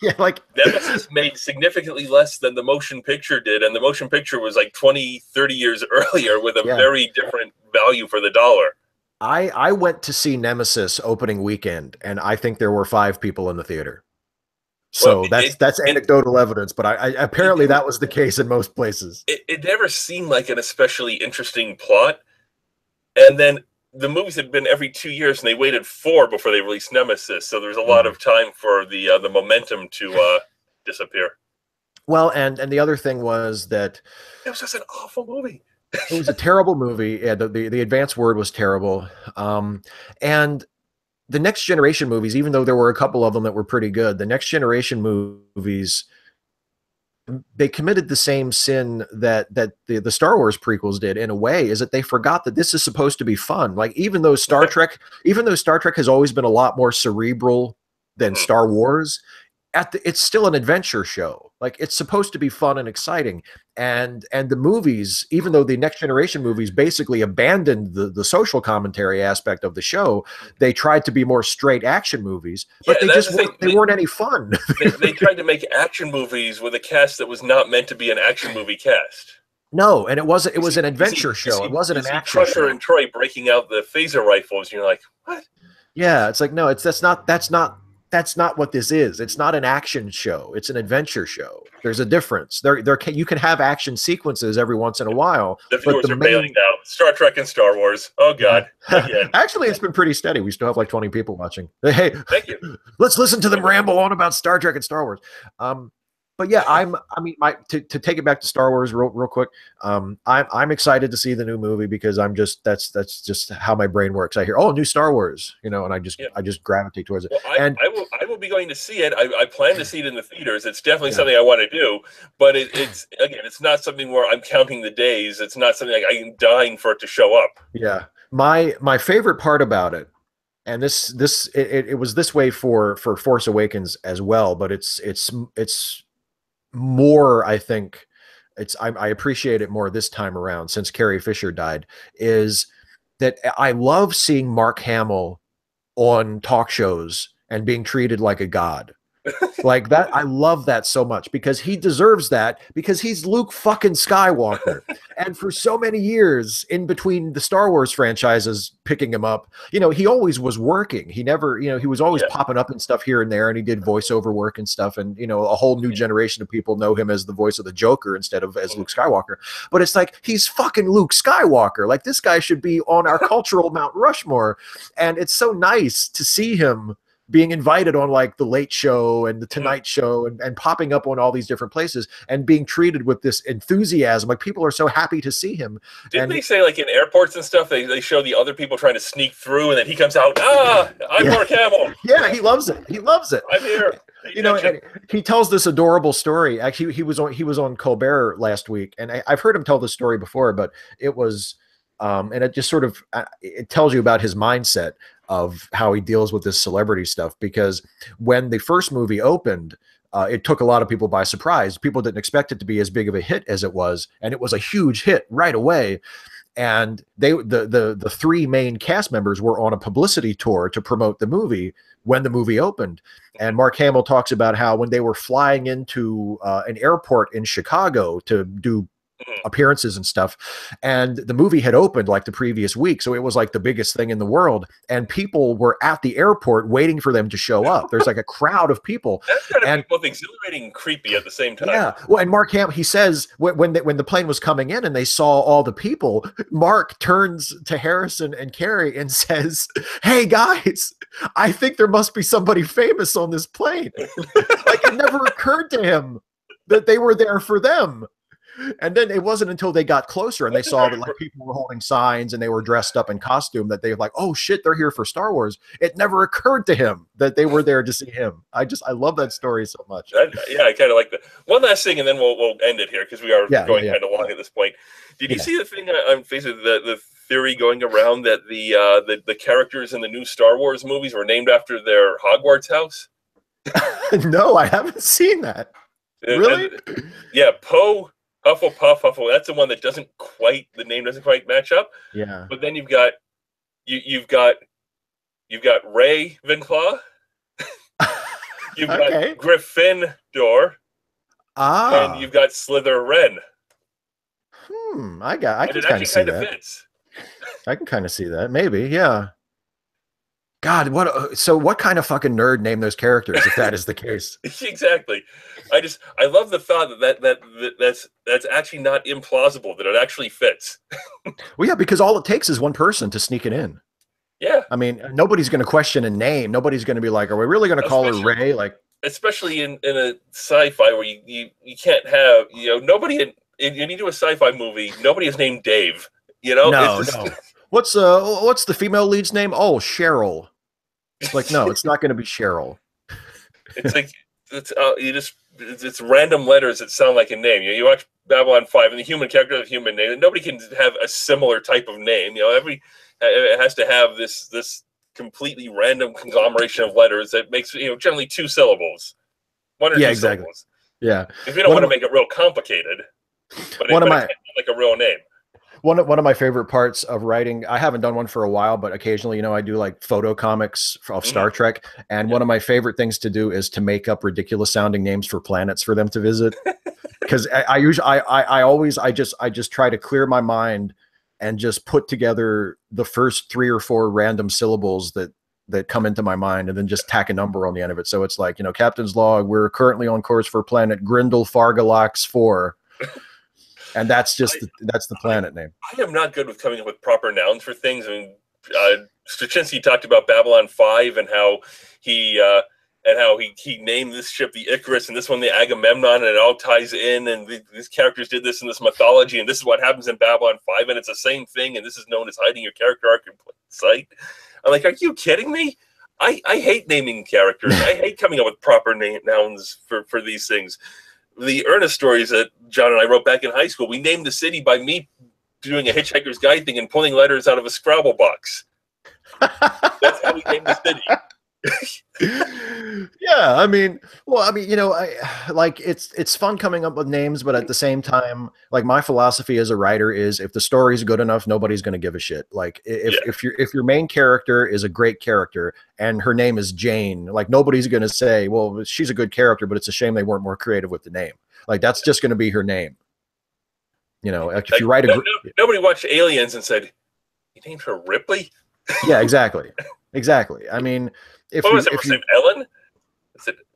[SPEAKER 2] Yeah, like
[SPEAKER 1] Nemesis made significantly less than the motion picture did, and the motion picture was like 20, 30 years earlier with a very different value for the dollar.
[SPEAKER 2] I went to see Nemesis opening weekend, and I think there were 5 people in the theater. So that's anecdotal evidence, but apparently that was the case in most places.
[SPEAKER 1] It never seemed like an especially interesting plot. And then the movies had been every 2 years, and they waited 4 before they released Nemesis. So there was a lot of time for the momentum to disappear.
[SPEAKER 2] Well, and the other thing was that
[SPEAKER 1] it was just an awful movie.
[SPEAKER 2] It was a terrible movie. Yeah, the advanced word was terrible. And the Next Generation movies, even though there were a couple of them that were pretty good, the Next Generation movies, they committed the same sin that the Star Wars prequels did in a way, is that they forgot that this is supposed to be fun. Like even though Star Trek has always been a lot more cerebral than Star Wars, it's still an adventure show. Like it's supposed to be fun and exciting. And the movies, even though the Next Generation movies basically abandoned the social commentary aspect of the show, they tried to be more straight action movies, but they weren't any fun.
[SPEAKER 1] They tried to make action movies with a cast that was not meant to be an action movie cast.
[SPEAKER 2] No, and it was an adventure show. It wasn't an action
[SPEAKER 1] Crusher
[SPEAKER 2] show.
[SPEAKER 1] And Troy breaking out the phaser rifles, and you're like, what?
[SPEAKER 2] Yeah, it's like, no, that's not what this is. It's not an action show. It's an adventure show. There's a difference. You can have action sequences every once in a while.
[SPEAKER 1] The viewers are bailing now. Star Trek and Star Wars. Oh God.
[SPEAKER 2] Actually, it's been pretty steady. We still have like 20 people watching. Hey,
[SPEAKER 1] thank you.
[SPEAKER 2] Let's listen to them ramble on about Star Trek and Star Wars. But yeah, to take it back to Star Wars real quick. I'm excited to see the new movie because that's just how my brain works. I hear, oh, new Star Wars, and I just gravitate towards it.
[SPEAKER 1] Well, I will be going to see it. I plan to see it in the theaters. It's definitely something I want to do, but it's not something where I'm counting the days. It's not something like I'm dying for it to show up.
[SPEAKER 2] Yeah, my favorite part about it, and it was this way for Force Awakens as well, but it's more, I think I appreciate it more this time around since Carrie Fisher died, is that I love seeing Mark Hamill on talk shows and being treated like a god. Like that, I love that so much because he deserves that, because he's Luke fucking Skywalker. And for so many years in between the Star Wars franchises picking him up, he always was working. He never, he was always popping up and stuff here and there, and he did voiceover work and stuff. And, a whole new generation of people know him as the voice of the Joker instead of as Luke Skywalker. But it's like, he's fucking Luke Skywalker. Like, this guy should be on our cultural Mount Rushmore. And it's so nice to see him being invited on like the Late Show and the Tonight Show and popping up on all these different places and being treated with this enthusiasm. Like, people are so happy to see him.
[SPEAKER 1] Didn't they say like in airports and stuff, they show the other people trying to sneak through and then he comes out, I'm Mark Hamill.
[SPEAKER 2] Yeah, he loves it. He loves it.
[SPEAKER 1] I'm here.
[SPEAKER 2] And he tells this adorable story. Actually, he was on Colbert last week, and I've heard him tell this story before, but it was and it just sort of it tells you about his mindset of how he deals with this celebrity stuff. Because when the first movie opened, it took a lot of people by surprise. People didn't expect it to be as big of a hit as it was, and it was a huge hit right away. And the three main cast members were on a publicity tour to promote the movie when the movie opened. And Mark Hamill talks about how when they were flying into an airport in Chicago to do appearances and stuff, and the movie had opened like the previous week, so it was like the biggest thing in the world, and people were at the airport waiting for them to show up. There's like a crowd of people.
[SPEAKER 1] That's kind of both exhilarating and creepy at the same time.
[SPEAKER 2] Yeah, well, and Mark Hamill, he says when the plane was coming in and they saw all the people, Mark turns to Harrison and Carrie and says, "Hey guys, I think there must be somebody famous on this plane." Like, it never occurred to him that they were there for them. And then it wasn't until they got closer and they saw that like people were holding signs and they were dressed up in costume that they were like, oh shit, they're here for Star Wars. It never occurred to him that they were there to see him. I love that story so much.
[SPEAKER 1] I kind of like that. One last thing, and then we'll end it here because we are going kind of long at this point. Did you see the thing on Facebook, the theory going around that the characters in the new Star Wars movies were named after their Hogwarts house?
[SPEAKER 2] No, I haven't seen that. Really?
[SPEAKER 1] Yeah, Poe, Hufflepuff. That's the one that the name doesn't quite match up.
[SPEAKER 2] Yeah.
[SPEAKER 1] But then you've got Ray Vinclaw. You've got Gryffindor. And you've got Slytherin.
[SPEAKER 2] I can kind of see that. Fits. I can kind of see that. Maybe, yeah. God, what kind of fucking nerd named those characters if that is the case?
[SPEAKER 1] Exactly. I love the thought that's actually not implausible, that it actually fits.
[SPEAKER 2] Well, yeah, because all it takes is one person to sneak it in.
[SPEAKER 1] Yeah.
[SPEAKER 2] I mean, nobody's going to question a name. Nobody's going to be like, are we really going to call her Ray? Like,
[SPEAKER 1] especially in a sci-fi where you can't have, nobody you need to do a sci-fi movie, nobody is named Dave.
[SPEAKER 2] No. What's the female lead's name? Oh, Cheryl. Like, no, it's not going to be Cheryl.
[SPEAKER 1] It's like it's random letters that sound like a name. You watch Babylon 5, and the human character has a human name, and nobody can have a similar type of name. It has to have this completely random conglomeration of letters that makes generally 2 syllables, 1 or 2 syllables.
[SPEAKER 2] Yeah,
[SPEAKER 1] if you don't want to make it real complicated, but it can't be like a real name.
[SPEAKER 2] One of my favorite parts of writing, I haven't done one for a while, but occasionally, I do like photo comics of Star Trek. And one of my favorite things to do is to make up ridiculous sounding names for planets for them to visit. Because I just try to clear my mind and just put together the first 3 or 4 random syllables that come into my mind, and then just tack a number on the end of it. So it's like, Captain's log, we're currently on course for planet Grindel Fargalax 4. And that's the planet name.
[SPEAKER 1] I am not good with coming up with proper nouns for things. I mean, Straczynski talked about Babylon 5 and how he named this ship the Icarus and this one the Agamemnon, and it all ties in. And these characters did this in this mythology, and this is what happens in Babylon 5, and it's the same thing. And this is known as hiding your character arc in plain sight. I'm like, are you kidding me? I hate naming characters. I hate coming up with proper nouns for these things. The Ernest stories that John and I wrote back in high school, we named the city by me doing a Hitchhiker's Guide thing and pulling letters out of a Scrabble box. That's how we named the city.
[SPEAKER 2] Yeah, it's fun coming up with names, but at the same time, like, my philosophy as a writer is, if the story's good enough, nobody's going to give a shit. Like, if your main character is a great character and her name is Jane, like, nobody's going to say, well, she's a good character, but it's a shame they weren't more creative with the name. Like, that's just going to be her name. Like, if you write
[SPEAKER 1] nobody watched Aliens and said, you named her Ripley?
[SPEAKER 2] Yeah, exactly. I mean,
[SPEAKER 1] what was her name? Ellen?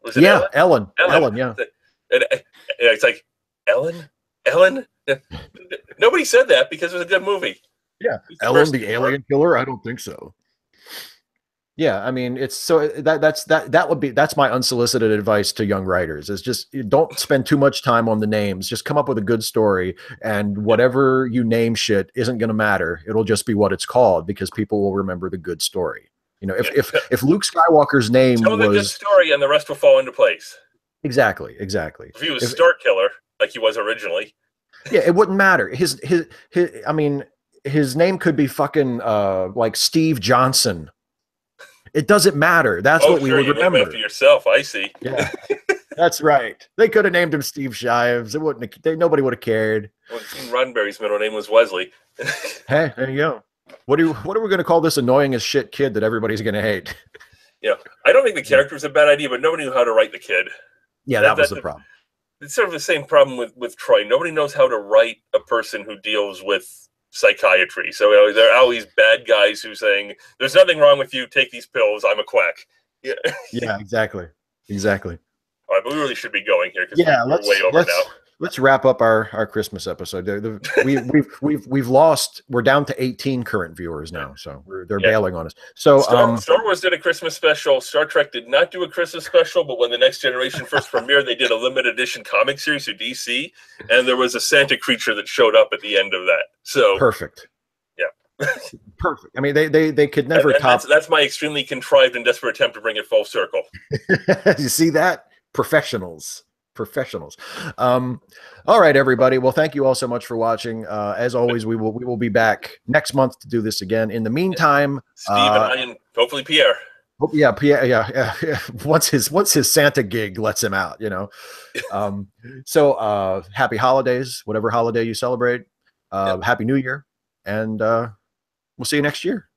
[SPEAKER 1] Was it
[SPEAKER 2] Ellen? Ellen, yeah.
[SPEAKER 1] And it's like, Ellen? Nobody said that because it was a good movie.
[SPEAKER 2] Yeah, Ellen the alien killer? I don't think so. Yeah, I mean, that's my unsolicited advice to young writers, is just, don't spend too much time on the names. Just come up with a good story, and whatever you name shit isn't going to matter. It'll just be what it's called, because people will remember the good story. If Luke Skywalker's name
[SPEAKER 1] was a good story, and the rest will fall into place.
[SPEAKER 2] Exactly.
[SPEAKER 1] If he was Star Killer like he was originally,
[SPEAKER 2] yeah, it wouldn't matter. His name could be fucking like Steve Johnson. It doesn't matter. That's what we would remember.
[SPEAKER 1] After yourself, I see.
[SPEAKER 2] Yeah, that's right. They could have named him Steve Shives. It wouldn't. Nobody would have cared.
[SPEAKER 1] Well, Gene Roddenberry's middle name was Wesley.
[SPEAKER 2] Hey, there you go. What are we going to call this annoying as shit kid that everybody's going to hate?
[SPEAKER 1] I don't think the character was a bad idea, but nobody knew how to write the kid.
[SPEAKER 2] Yeah, that was the problem.
[SPEAKER 1] It's sort of the same problem with Troy. Nobody knows how to write a person who deals with psychiatry. So there are always bad guys who saying, there's nothing wrong with you, take these pills, I'm a quack. Yeah,
[SPEAKER 2] exactly.
[SPEAKER 1] All right, but we really should be going here, because we're way over now.
[SPEAKER 2] Let's wrap up our Christmas episode. We're down to 18 current viewers now, so they're bailing on us. So
[SPEAKER 1] Star Wars did a Christmas special. Star Trek did not do a Christmas special, but when The Next Generation first premiered, they did a limited edition comic series through DC, and there was a Santa creature that showed up at the end of that. So
[SPEAKER 2] perfect.
[SPEAKER 1] Yeah.
[SPEAKER 2] Perfect. I mean, they could never top.
[SPEAKER 1] That's my extremely contrived and desperate attempt to bring it full circle.
[SPEAKER 2] You see that? Professionals. All right, everybody. Well, thank you all so much for watching. As always, we will be back next month to do this again. In the meantime,
[SPEAKER 1] Steve and I, and hopefully Pierre.
[SPEAKER 2] Pierre. Yeah. Once his Santa gig lets him out, So happy holidays, whatever holiday you celebrate. Happy New Year, and we'll see you next year.